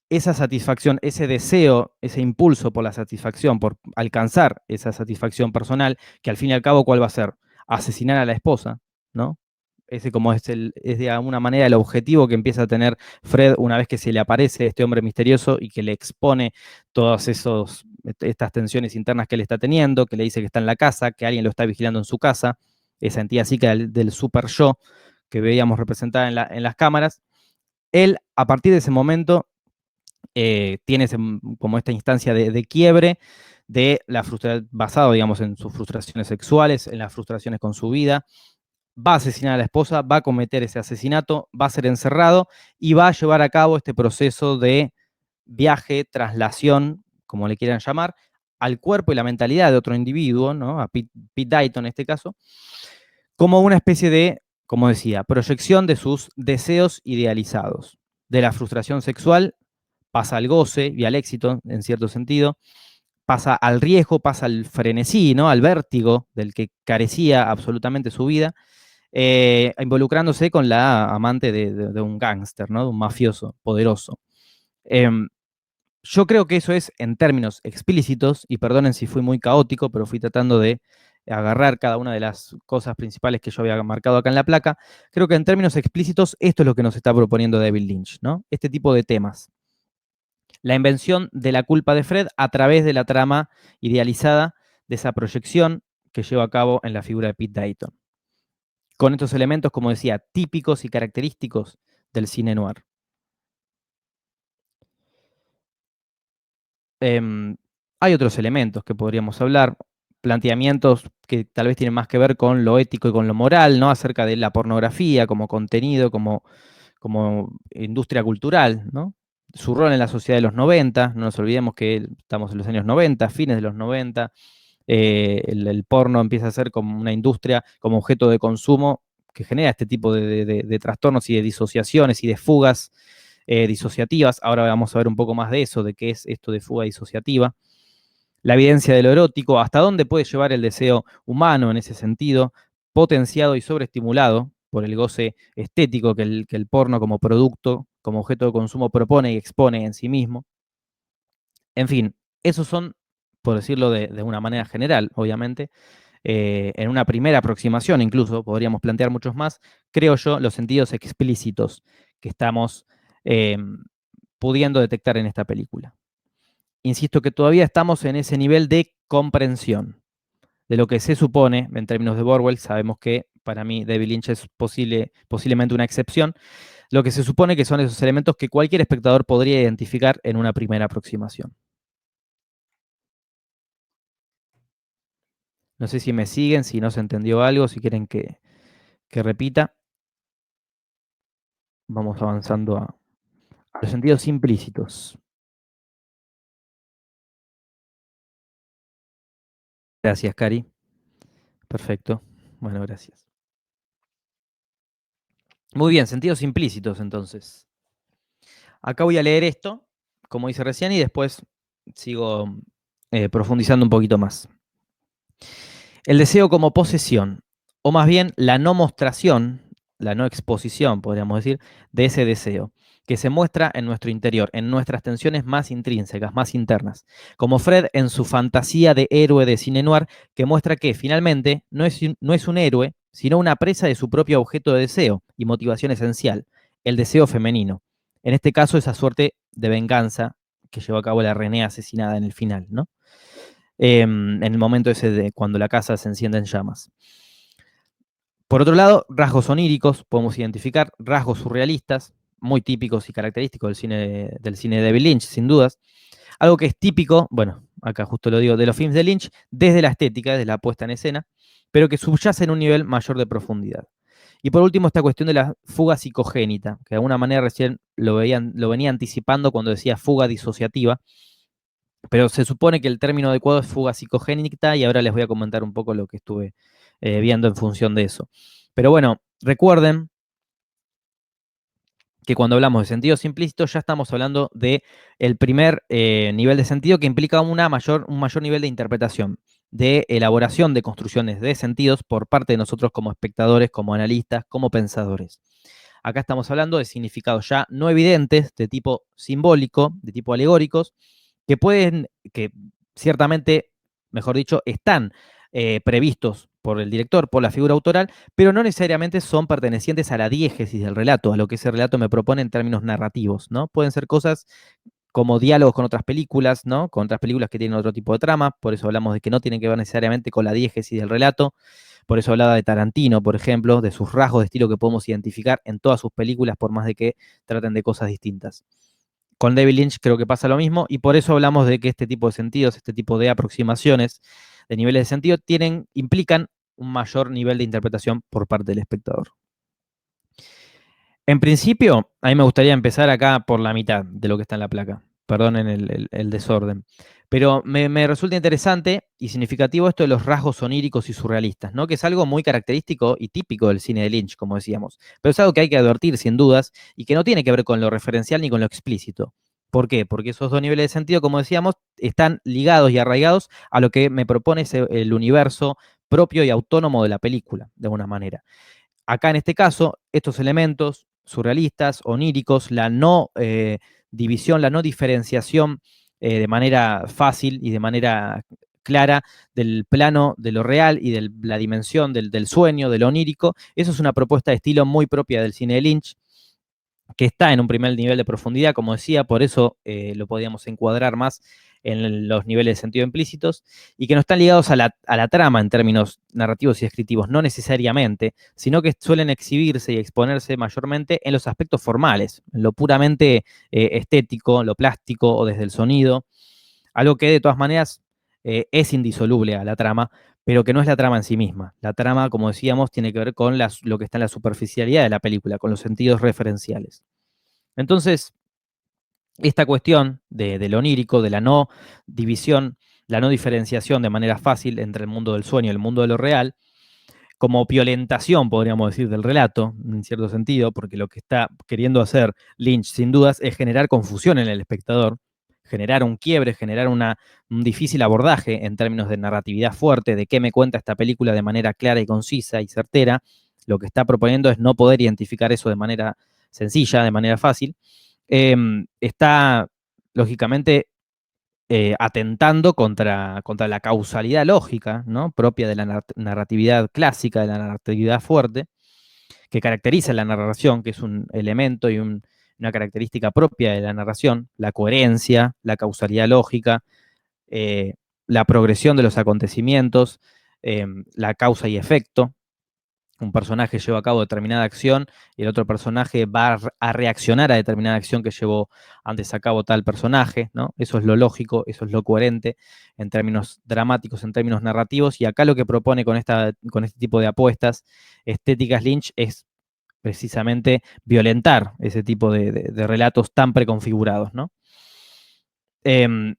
[SPEAKER 1] esa satisfacción, ese deseo, ese impulso por la satisfacción, por alcanzar esa satisfacción personal, que al fin y al cabo, ¿cuál va a ser? Asesinar a la esposa, ¿no? Ese como es de alguna manera el objetivo que empieza a tener Fred una vez que se le aparece este hombre misterioso y que le expone todas estas tensiones internas que él está teniendo, que le dice que está en la casa, que alguien lo está vigilando en su casa, esa entidad psíquica del super yo que veíamos representada en las cámaras. Él, a partir de ese momento, tiene como esta instancia de quiebre de la frustración, basado, digamos, en sus frustraciones sexuales, en las frustraciones con su vida, va a asesinar a la esposa, va a cometer ese asesinato, va a ser encerrado y va a llevar a cabo este proceso de viaje, traslación, como le quieran llamar, al cuerpo y la mentalidad de otro individuo, ¿no? A Pete Dayton en este caso, como una especie de, como decía, proyección de sus deseos idealizados. De la frustración sexual pasa al goce y al éxito, en cierto sentido, pasa al riesgo, pasa al frenesí, ¿no? Al vértigo del que carecía absolutamente su vida, involucrándose con la amante de un gángster, ¿no? De un mafioso poderoso. Yo creo que eso es en términos explícitos, y perdonen si fui muy caótico, pero fui tratando de agarrar cada una de las cosas principales que yo había marcado acá en la placa. Creo que en términos explícitos esto es lo que nos está proponiendo David Lynch, ¿no? Este tipo de temas. La invención de la culpa de Fred a través de la trama idealizada de esa proyección que lleva a cabo en la figura de Pete Dayton. Con estos elementos, como decía, típicos y característicos del cine noir. Hay otros elementos que podríamos hablar, planteamientos que tal vez tienen más que ver con lo ético y con lo moral, ¿no? Acerca de la pornografía como contenido, como industria cultural, ¿no? Su rol en la sociedad de los 90, no nos olvidemos que estamos en los años 90, fines de los 90, el porno empieza a ser como una industria, como objeto de consumo que genera este tipo de trastornos y de disociaciones y de fugas disociativas. Ahora vamos a ver un poco más de eso, de qué es esto de fuga disociativa. La evidencia de lo erótico, hasta dónde puede llevar el deseo humano en ese sentido, potenciado y sobreestimulado por el goce estético que el porno como producto, como objeto de consumo propone y expone en sí mismo. En fin, esos son, por decirlo de una manera general, obviamente, en una primera aproximación incluso, podríamos plantear muchos más, creo yo, los sentidos explícitos que estamos eh, pudiendo detectar en esta película. Insisto que todavía estamos en ese nivel de comprensión de lo que se supone, en términos de Borwell, sabemos que para mí David Lynch es posiblemente una excepción, lo que se supone que son esos elementos que cualquier espectador podría identificar en una primera aproximación. No sé si me siguen, si no se entendió algo, si quieren que repita. Vamos avanzando a los sentidos implícitos. Gracias, Cari. Perfecto. Bueno, gracias. Muy bien, sentidos implícitos entonces. Acá voy a leer esto, como hice recién, y después sigo profundizando un poquito más. El deseo como posesión, o más bien la no mostración, la no exposición, podríamos decir, de ese deseo, que se muestra en nuestro interior, en nuestras tensiones más intrínsecas, más internas, como Fred en su fantasía de héroe de cine noir, que muestra que finalmente no es un héroe, sino una presa de su propio objeto de deseo y motivación esencial, el deseo femenino. En este caso, esa suerte de venganza que llevó a cabo la René asesinada en el final, ¿no? En el momento ese de cuando la casa se enciende en llamas. Por otro lado, rasgos oníricos, podemos identificar rasgos surrealistas, muy típicos y característicos del cine de David Lynch, sin dudas. Algo que es típico, bueno, acá justo lo digo, de los films de Lynch, desde la estética, desde la puesta en escena, pero que subyace en un nivel mayor de profundidad. Y por último, esta cuestión de la fuga psicogénita, que de alguna manera recién lo venía anticipando cuando decía fuga disociativa, pero se supone que el término adecuado es fuga psicogénica y ahora les voy a comentar un poco lo que estuve viendo en función de eso. Pero bueno, recuerden que cuando hablamos de sentidos implícitos ya estamos hablando de el primer nivel de sentido que implica un mayor nivel de interpretación, de elaboración de construcciones de sentidos por parte de nosotros como espectadores, como analistas, como pensadores. Acá estamos hablando de significados ya no evidentes, de tipo simbólico, de tipo alegóricos, que ciertamente, mejor dicho, están previstos por el director, por la figura autoral, pero no necesariamente son pertenecientes a la diégesis del relato, a lo que ese relato me propone en términos narrativos, ¿no? Pueden ser cosas como diálogos con otras películas, ¿no? Con otras películas que tienen otro tipo de trama, por eso hablamos de que no tienen que ver necesariamente con la diégesis del relato, por eso hablaba de Tarantino, por ejemplo, de sus rasgos de estilo que podemos identificar en todas sus películas, por más de que traten de cosas distintas. Con David Lynch creo que pasa lo mismo y por eso hablamos de que este tipo de sentidos, este tipo de aproximaciones de niveles de sentido implican un mayor nivel de interpretación por parte del espectador. En principio, a mí me gustaría empezar acá por la mitad de lo que está en la placa. Perdonen el desorden. Pero me resulta interesante y significativo esto de los rasgos oníricos y surrealistas, ¿no? Que es algo muy característico y típico del cine de Lynch, como decíamos. Pero es algo que hay que advertir sin dudas y que no tiene que ver con lo referencial ni con lo explícito. ¿Por qué? Porque esos dos niveles de sentido, como decíamos, están ligados y arraigados a lo que me propone el universo propio y autónomo de la película, de alguna manera. Acá en este caso, estos elementos surrealistas, oníricos, la no división, la no diferenciación de manera fácil y de manera clara del plano de lo real y de la dimensión del sueño, de lo onírico, eso es una propuesta de estilo muy propia del cine de Lynch, que está en un primer nivel de profundidad, como decía, por eso lo podíamos encuadrar más en los niveles de sentido implícitos, y que no están ligados a la trama en términos narrativos y descriptivos, no necesariamente, sino que suelen exhibirse y exponerse mayormente en los aspectos formales, en lo puramente estético, lo plástico o desde el sonido, algo que de todas maneras es indisoluble a la trama, pero que no es la trama en sí misma. La trama, como decíamos, tiene que ver con lo que está en la superficialidad de la película, con los sentidos referenciales. Entonces, esta cuestión de lo onírico, de la no división, la no diferenciación de manera fácil entre el mundo del sueño y el mundo de lo real, como violentación, podríamos decir, del relato, en cierto sentido, porque lo que está queriendo hacer Lynch, sin dudas, es generar confusión en el espectador, generar un quiebre, generar un difícil abordaje en términos de narratividad fuerte, de qué me cuenta esta película de manera clara y concisa y certera, lo que está proponiendo es no poder identificar eso de manera sencilla, de manera fácil, está lógicamente atentando contra la causalidad lógica, ¿no? Propia de la narratividad clásica, de la narratividad fuerte, que caracteriza la narración, que es un elemento y una característica propia de la narración, la coherencia, la causalidad lógica, eh, la progresión de los acontecimientos, la causa y efecto. Un personaje lleva a cabo determinada acción y el otro personaje va a reaccionar a determinada acción que llevó antes a cabo tal personaje, ¿no? Eso es lo lógico, eso es lo coherente en términos dramáticos, en términos narrativos, y acá lo que propone con este tipo de apuestas estéticas Lynch es precisamente violentar ese tipo de relatos tan preconfigurados, ¿no?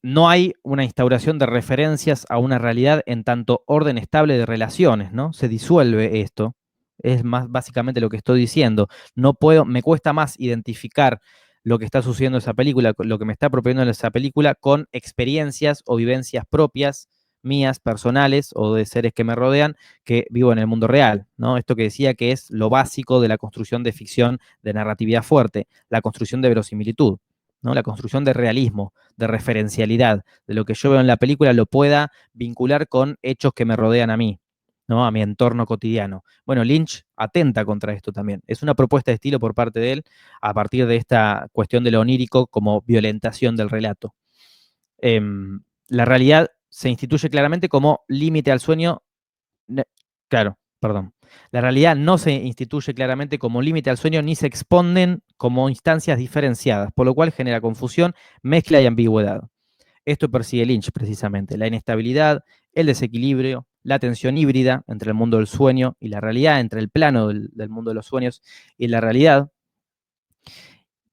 [SPEAKER 1] No hay una instauración de referencias a una realidad en tanto orden estable de relaciones, ¿no? Se disuelve esto. Es más básicamente lo que estoy diciendo. No puedo, me cuesta más identificar lo que está sucediendo en esa película, lo que me está proponiendo en esa película, con experiencias o vivencias propias, mías, personales o de seres que me rodean, que vivo en el mundo real, ¿no? Esto que decía que es lo básico de la construcción de ficción de narratividad fuerte, la construcción de verosimilitud, ¿no? La construcción de realismo, de referencialidad, de lo que yo veo en la película lo pueda vincular con hechos que me rodean a mí, ¿no? A mi entorno cotidiano. Bueno, Lynch atenta contra esto también. Es una propuesta de estilo por parte de él a partir de esta cuestión de lo onírico como violentación del relato. La realidad se instituye claramente como límite al sueño. Claro, perdón. La realidad no se instituye claramente como límite al sueño ni se exponen como instancias diferenciadas, por lo cual genera confusión, mezcla y ambigüedad. Esto persigue Lynch precisamente, la inestabilidad, el desequilibrio, la tensión híbrida entre el mundo del sueño y la realidad, entre el plano del mundo de los sueños y la realidad,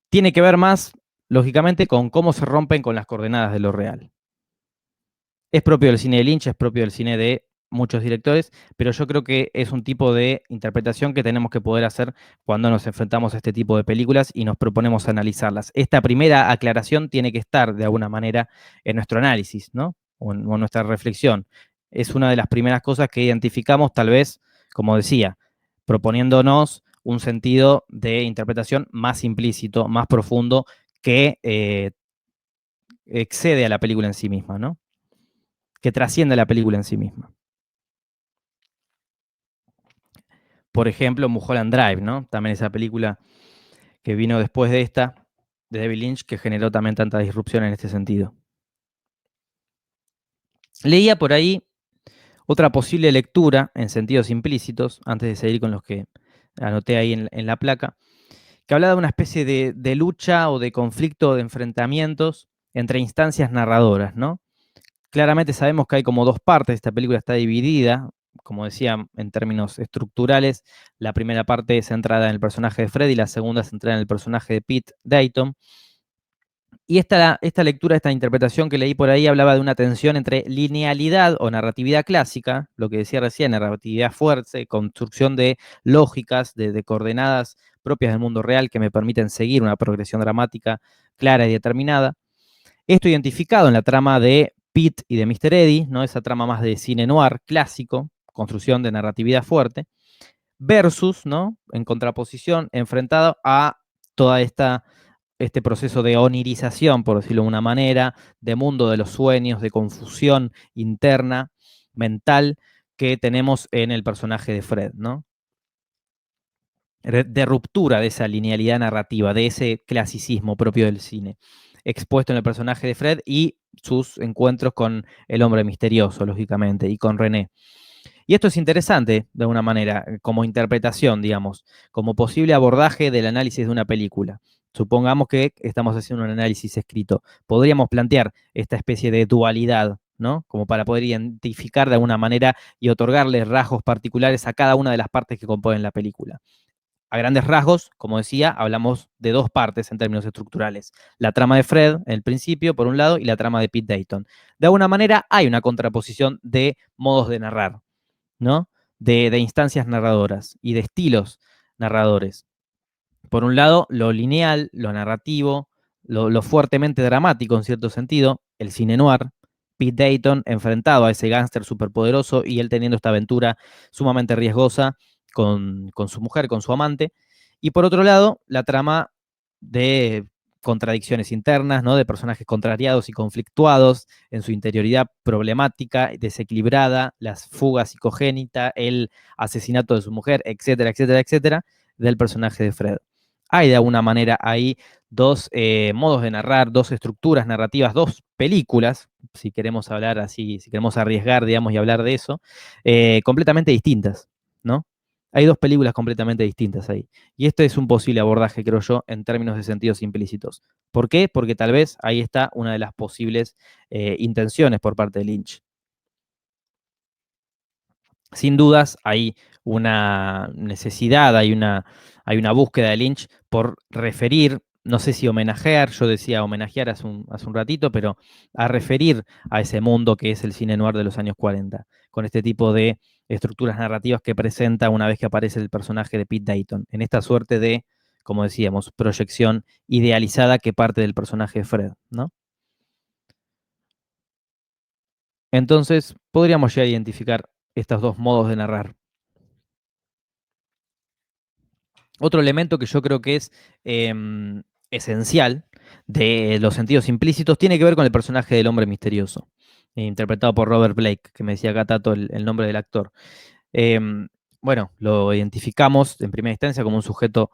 [SPEAKER 1] tiene que ver más, lógicamente, con cómo se rompen con las coordenadas de lo real. Es propio del cine de Lynch, es propio del cine de muchos directores, pero yo creo que es un tipo de interpretación que tenemos que poder hacer cuando nos enfrentamos a este tipo de películas y nos proponemos analizarlas. Esta primera aclaración tiene que estar de alguna manera en nuestro análisis, ¿no? O en nuestra reflexión. Es una de las primeras cosas que identificamos, tal vez, como decía, proponiéndonos un sentido de interpretación más implícito, más profundo, que excede a la película en sí misma, ¿no? Que trasciende la película en sí misma. Por ejemplo, Mulholland Drive, ¿no? También esa película que vino después de esta, de David Lynch, que generó también tanta disrupción en este sentido. Leía por ahí otra posible lectura en sentidos implícitos, antes de seguir con los que anoté ahí en la placa, que hablaba de una especie de lucha o de conflicto, de enfrentamientos entre instancias narradoras, ¿no? Claramente sabemos que hay como dos partes, esta película está dividida, como decía, en términos estructurales, la primera parte es centrada en el personaje de Fred y la segunda centrada en el personaje de Pete Dayton. Y esta lectura, esta interpretación que leí por ahí hablaba de una tensión entre linealidad o narratividad clásica, lo que decía recién, narratividad fuerte, construcción de lógicas, de coordenadas propias del mundo real que me permiten seguir una progresión dramática clara y determinada. Esto identificado en la trama de Pete y de Mr. Eddie, ¿no? Esa trama más de cine noir clásico, construcción de narratividad fuerte, versus, ¿no? En contraposición, enfrentado a toda este proceso de onirización, por decirlo de una manera, de mundo de los sueños, de confusión interna, mental, que tenemos en el personaje de Fred, ¿no? De ruptura de esa linealidad narrativa, de ese clasicismo propio del cine, expuesto en el personaje de Fred y sus encuentros con el hombre misterioso, lógicamente, y con René. Y esto es interesante, de alguna manera, como interpretación, digamos, como posible abordaje del análisis de una película. Supongamos que estamos haciendo un análisis escrito. Podríamos plantear esta especie de dualidad, ¿no? Como para poder identificar de alguna manera y otorgarle rasgos particulares a cada una de las partes que componen la película. A grandes rasgos, como decía, hablamos de dos partes en términos estructurales. La trama de Fred, en el principio, por un lado, y la trama de Pete Dayton. De alguna manera hay una contraposición de modos de narrar, ¿no? De instancias narradoras y de estilos narradores. Por un lado, lo lineal, lo narrativo, lo fuertemente dramático en cierto sentido, el cine noir, Pete Dayton enfrentado a ese gángster superpoderoso y él teniendo esta aventura sumamente riesgosa con su mujer, con su amante. Y por otro lado, la trama de contradicciones internas, ¿no? De personajes contrariados y conflictuados, en su interioridad problemática, desequilibrada, las fugas psicogénitas, el asesinato de su mujer, etcétera, etcétera, etcétera, del personaje de Fred. Hay de alguna manera ahí dos modos de narrar, dos estructuras narrativas, dos películas, si queremos hablar así, si queremos arriesgar, digamos, y hablar de eso, completamente distintas, ¿no? Hay dos películas completamente distintas ahí. Y este es un posible abordaje, creo yo, en términos de sentidos implícitos. ¿Por qué? Porque tal vez ahí está una de las posibles intenciones por parte de Lynch. Sin dudas hay una necesidad, hay una búsqueda de Lynch por referir, no sé si homenajear, yo decía homenajear hace un ratito, pero a referir a ese mundo que es el cine noir de los años 40, con este tipo de estructuras narrativas que presenta una vez que aparece el personaje de Pete Dayton, en esta suerte de, como decíamos, proyección idealizada que parte del personaje de Fred, ¿no? Entonces, podríamos ya identificar estos dos modos de narrar. Otro elemento que yo creo que es esencial de los sentidos implícitos tiene que ver con el personaje del hombre misterioso, interpretado por Robert Blake, que me decía acá Tato el nombre del actor. Eh, bueno, lo identificamos en primera instancia como un sujeto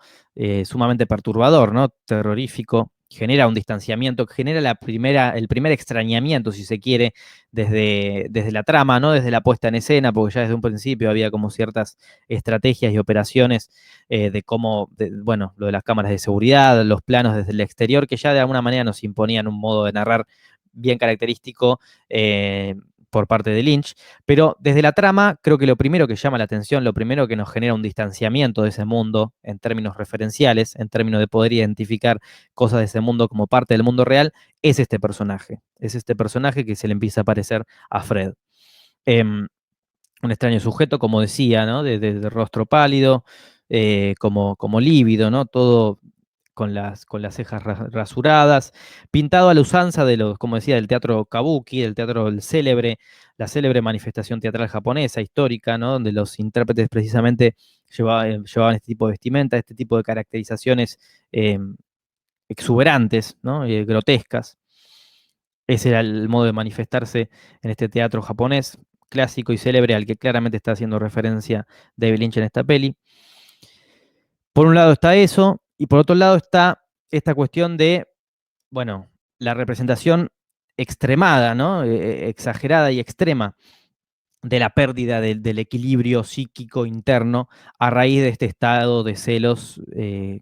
[SPEAKER 1] sumamente perturbador, ¿no? Terrorífico, genera un distanciamiento, genera el primer extrañamiento, si se quiere, desde la trama, ¿no? Desde la puesta en escena, porque ya desde un principio había como ciertas estrategias y operaciones de cómo, bueno, lo de las cámaras de seguridad, los planos desde el exterior, que ya de alguna manera nos imponían un modo de narrar bien característico por parte de Lynch, pero desde la trama creo que lo primero que llama la atención, lo primero que nos genera un distanciamiento de ese mundo en términos referenciales, en términos de poder identificar cosas de ese mundo como parte del mundo real, es este personaje. Es este personaje que se le empieza a parecer a Fred. Un extraño sujeto, como decía, ¿no? De rostro pálido, como lívido, ¿no? Todo con las cejas rasuradas, pintado a la usanza de los, como decía, del teatro kabuki, del teatro la célebre manifestación teatral japonesa, histórica, ¿no? Donde los intérpretes precisamente llevaban este tipo de vestimenta, este tipo de caracterizaciones eh, exuberantes, ¿no? Grotescas. Ese era el modo de manifestarse en este teatro japonés, clásico y célebre, al que claramente está haciendo referencia David Lynch en esta peli. Por un lado está eso, y por otro lado está esta cuestión de, bueno, la representación extremada, ¿no? Exagerada y extrema de la pérdida del equilibrio psíquico interno a raíz de este estado de celos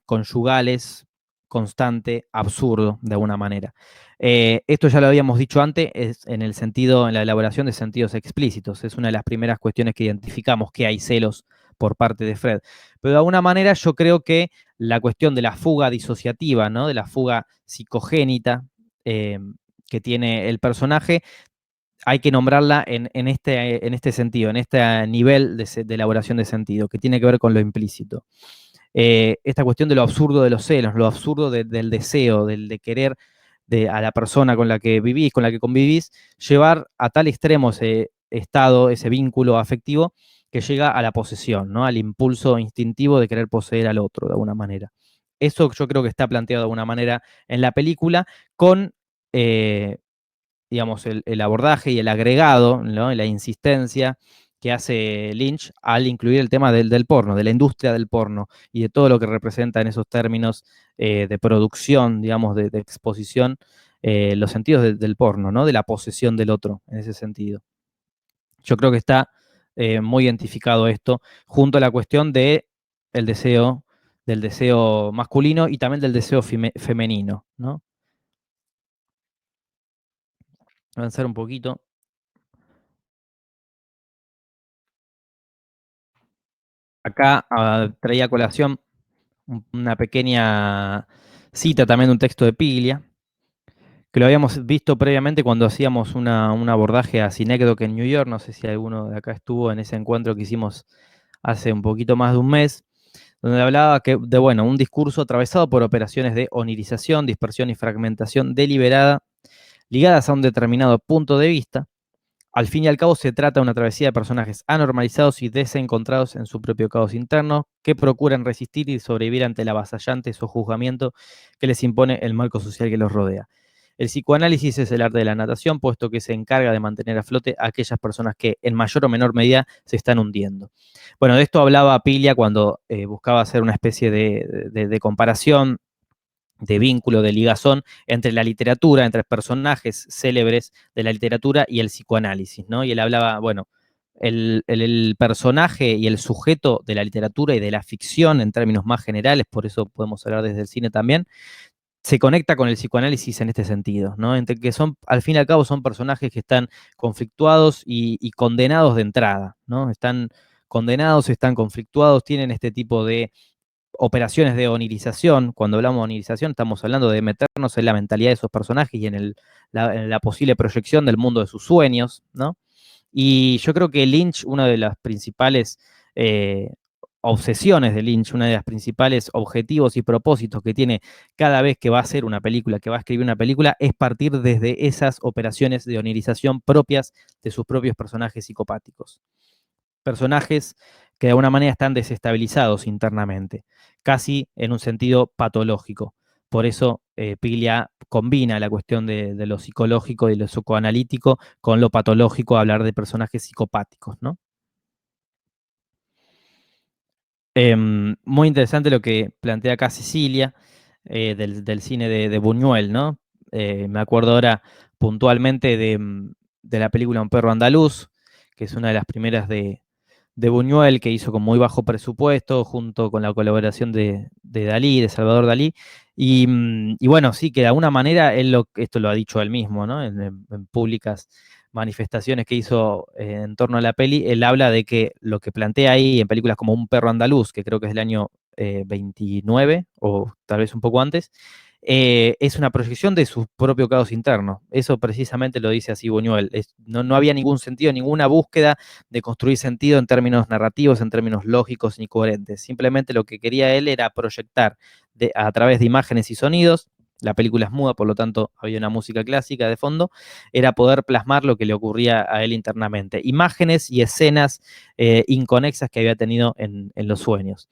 [SPEAKER 1] conyugales constante, absurdo, de alguna manera. Esto ya lo habíamos dicho antes, es en el sentido, en la elaboración de sentidos explícitos. Es una de las primeras cuestiones que identificamos que hay celos por parte de Fred. Pero de alguna manera yo creo que la cuestión de la fuga disociativa, ¿no? De la fuga psicogénita que tiene el personaje, hay que nombrarla en este sentido, en este nivel de elaboración de sentido, que tiene que ver con lo implícito. Esta cuestión de lo absurdo de los celos, lo absurdo del deseo, de querer a la persona con la que vivís, con la que convivís, llevar a tal extremo ese estado, ese vínculo afectivo, que llega a la posesión, ¿no? Al impulso instintivo de querer poseer al otro, de alguna manera. Eso yo creo que está planteado de alguna manera en la película con digamos, el abordaje y el agregado, ¿no? Y la insistencia que hace Lynch al incluir el tema del porno, de la industria del porno y de todo lo que representa en esos términos de producción, digamos, de exposición, los sentidos del porno, ¿no? De la posesión del otro, en ese sentido. Yo creo que está muy identificado esto, junto a la cuestión el deseo, del deseo masculino y también del deseo femenino, ¿no? Avanzar un poquito. Acá traía a colación una pequeña cita también de un texto de Piglia, que lo habíamos visto previamente cuando hacíamos un abordaje a Cinécdoque en New York. No sé si alguno de acá estuvo en ese encuentro que hicimos hace un poquito más de un mes, donde hablaba de, bueno, un discurso atravesado por operaciones de onirización, dispersión y fragmentación deliberada, ligadas a un determinado punto de vista, al fin y al cabo se trata de una travesía de personajes anormalizados y desencontrados en su propio caos interno, que procuran resistir y sobrevivir ante el avasallante sojuzgamiento que les impone el marco social que los rodea. El psicoanálisis es el arte de la natación, puesto que se encarga de mantener a flote a aquellas personas que en mayor o menor medida se están hundiendo. Bueno, de esto hablaba Piglia cuando buscaba hacer una especie de comparación, de vínculo, de ligazón entre la literatura, entre personajes célebres de la literatura y el psicoanálisis, ¿no? Y él hablaba, bueno, el personaje y el sujeto de la literatura y de la ficción en términos más generales, por eso podemos hablar desde el cine también, se conecta con el psicoanálisis en este sentido, ¿no? Entre que son, al fin y al cabo, son personajes que están conflictuados y condenados de entrada, ¿no? Están condenados, están conflictuados, tienen este tipo de operaciones de onirización. Cuando hablamos de onirización, estamos hablando de meternos en la mentalidad de esos personajes y en la posible proyección del mundo de sus sueños, ¿no? Y yo creo que Lynch, una de las principales obsesiones de Lynch, una de las principales objetivos y propósitos que tiene cada vez que va a hacer una película, que va a escribir una película, es partir desde esas operaciones de onirización propias de sus propios personajes psicopáticos. Personajes que de alguna manera están desestabilizados internamente, casi en un sentido patológico. Por eso Piglia combina la cuestión de lo psicológico y lo psicoanalítico con lo patológico, hablar de personajes psicopáticos, ¿no? Muy interesante lo que plantea acá Cecilia del cine de Buñuel, ¿no? Me acuerdo ahora puntualmente de la película Un perro andaluz, que es una de las primeras de Buñuel, que hizo con muy bajo presupuesto, junto con la colaboración de Dalí, de Salvador Dalí. Y bueno, sí, que de alguna manera esto lo ha dicho él mismo, ¿no? En públicas manifestaciones que hizo en torno a la peli, él habla de que lo que plantea ahí en películas como Un perro andaluz, que creo que es del año 29 o tal vez un poco antes, es una proyección de su propio caos interno. Eso precisamente lo dice así Buñuel. No había ningún sentido, ninguna búsqueda de construir sentido en términos narrativos, en términos lógicos ni coherentes. Simplemente lo que quería él era proyectar a través de imágenes y sonidos. La película es muda, por lo tanto había una música clásica de fondo, era poder plasmar lo que le ocurría a él internamente. Imágenes y escenas inconexas que había tenido en los sueños.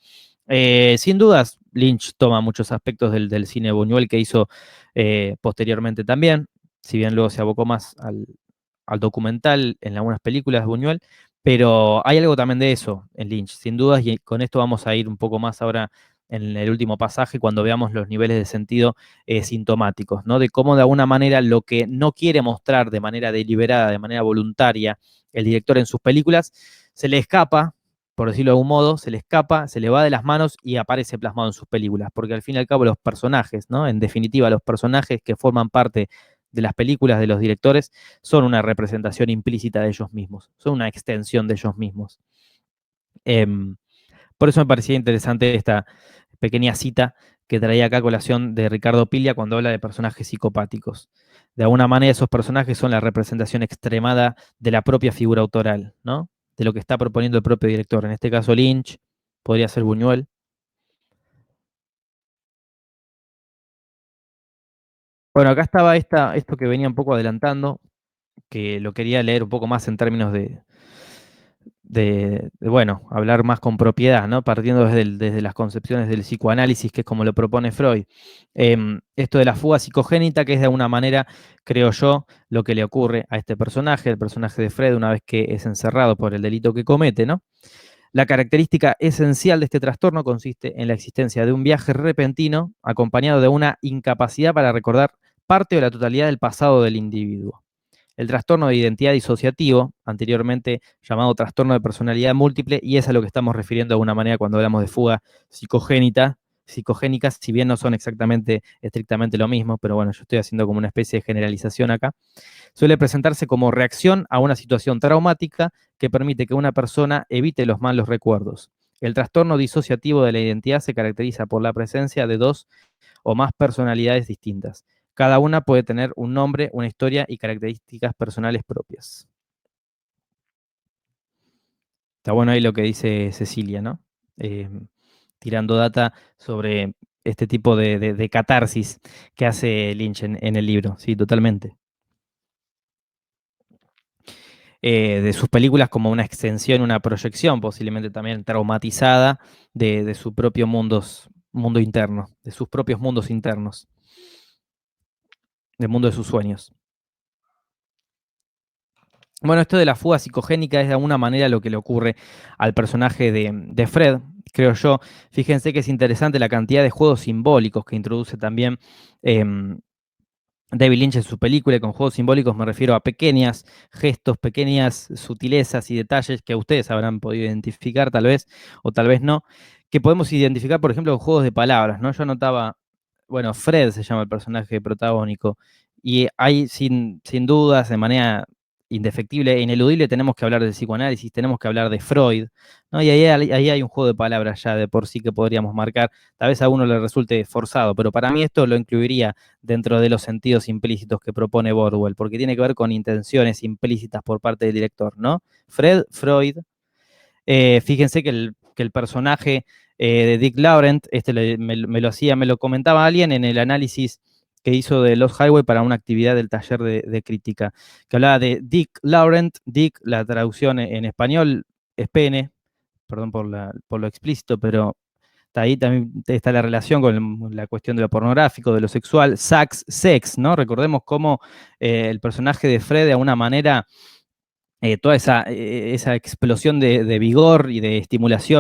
[SPEAKER 1] Sin dudas, Lynch toma muchos aspectos del cine de Buñuel que hizo posteriormente también, si bien luego se abocó más al documental en algunas películas de Buñuel, pero hay algo también de eso en Lynch, sin dudas, y con esto vamos a ir un poco más ahora en el último pasaje cuando veamos los niveles de sentido sintomáticos, ¿no? De cómo de alguna manera lo que no quiere mostrar de manera deliberada, de manera voluntaria, el director en sus películas, se le escapa, por decirlo de algún modo, se le escapa, se le va de las manos y aparece plasmado en sus películas, porque al fin y al cabo los personajes, ¿no? En definitiva, los personajes que forman parte de las películas de los directores son una representación implícita de ellos mismos, son una extensión de ellos mismos. Por eso me parecía interesante esta pequeña cita que traía acá a colación de Ricardo Piglia cuando habla de personajes psicopáticos. De alguna manera esos personajes son la representación extremada de la propia figura autoral, ¿no? De lo que está proponiendo el propio director. En este caso Lynch, podría ser Buñuel. Bueno, acá estaba esto que venía un poco adelantando, que lo quería leer un poco más en términos bueno, hablar más con propiedad, ¿no? Partiendo desde las concepciones del psicoanálisis, que es como lo propone Freud. Esto de la fuga psicogénita, que es de alguna manera, creo yo, lo que le ocurre a este personaje, el personaje de Fred, una vez que es encerrado por el delito que comete, ¿no? La característica esencial de este trastorno consiste en la existencia de un viaje repentino acompañado de una incapacidad para recordar parte o la totalidad del pasado del individuo. El trastorno de identidad disociativo, anteriormente llamado trastorno de personalidad múltiple, y es a lo que estamos refiriendo de alguna manera cuando hablamos de fuga psicogénicas, si bien no son exactamente, estrictamente lo mismo, pero bueno, yo estoy haciendo como una especie de generalización acá, suele presentarse como reacción a una situación traumática que permite que una persona evite los malos recuerdos. El trastorno disociativo de la identidad se caracteriza por la presencia de dos o más personalidades distintas. Cada una puede tener un nombre, una historia y características personales propias. Está bueno ahí lo que dice Cecilia, ¿no? Eh, tirando data sobre este tipo de catarsis que hace Lynch en el libro. Sí, totalmente. de sus películas como una extensión, una proyección, posiblemente también traumatizada de su propio mundo interno, de sus propios mundos internos, del mundo de sus sueños. Bueno, esto de la fuga psicogénica es de alguna manera lo que le ocurre al personaje de Fred, creo yo. Fíjense que es interesante la cantidad de juegos simbólicos que introduce también David Lynch en su película, y con juegos simbólicos me refiero a pequeños gestos, pequeñas sutilezas y detalles que ustedes habrán podido identificar tal vez, o tal vez no, que podemos identificar, por ejemplo, con juegos de palabras, ¿no? Yo anotaba, bueno, Fred se llama el personaje protagónico, y hay sin dudas, de manera indefectible e ineludible, tenemos que hablar del psicoanálisis, tenemos que hablar de Freud, ¿no? Y ahí hay un juego de palabras ya de por sí que podríamos marcar, tal vez a uno le resulte forzado, pero para mí esto lo incluiría dentro de los sentidos implícitos que propone Bordwell, porque tiene que ver con intenciones implícitas por parte del director, ¿no? Freud, fíjense que el personaje de Dick Laurent, me lo comentaba alguien en el análisis que hizo de Lost Highway para una actividad del taller de crítica, que hablaba de Dick Laurent. Dick, la traducción en español es pene, perdón por lo explícito, pero ahí también está la relación con la cuestión de lo pornográfico, de lo sexual, sex, ¿no? Recordemos cómo el personaje de Fred, de alguna manera, toda esa explosión de vigor y de estimulación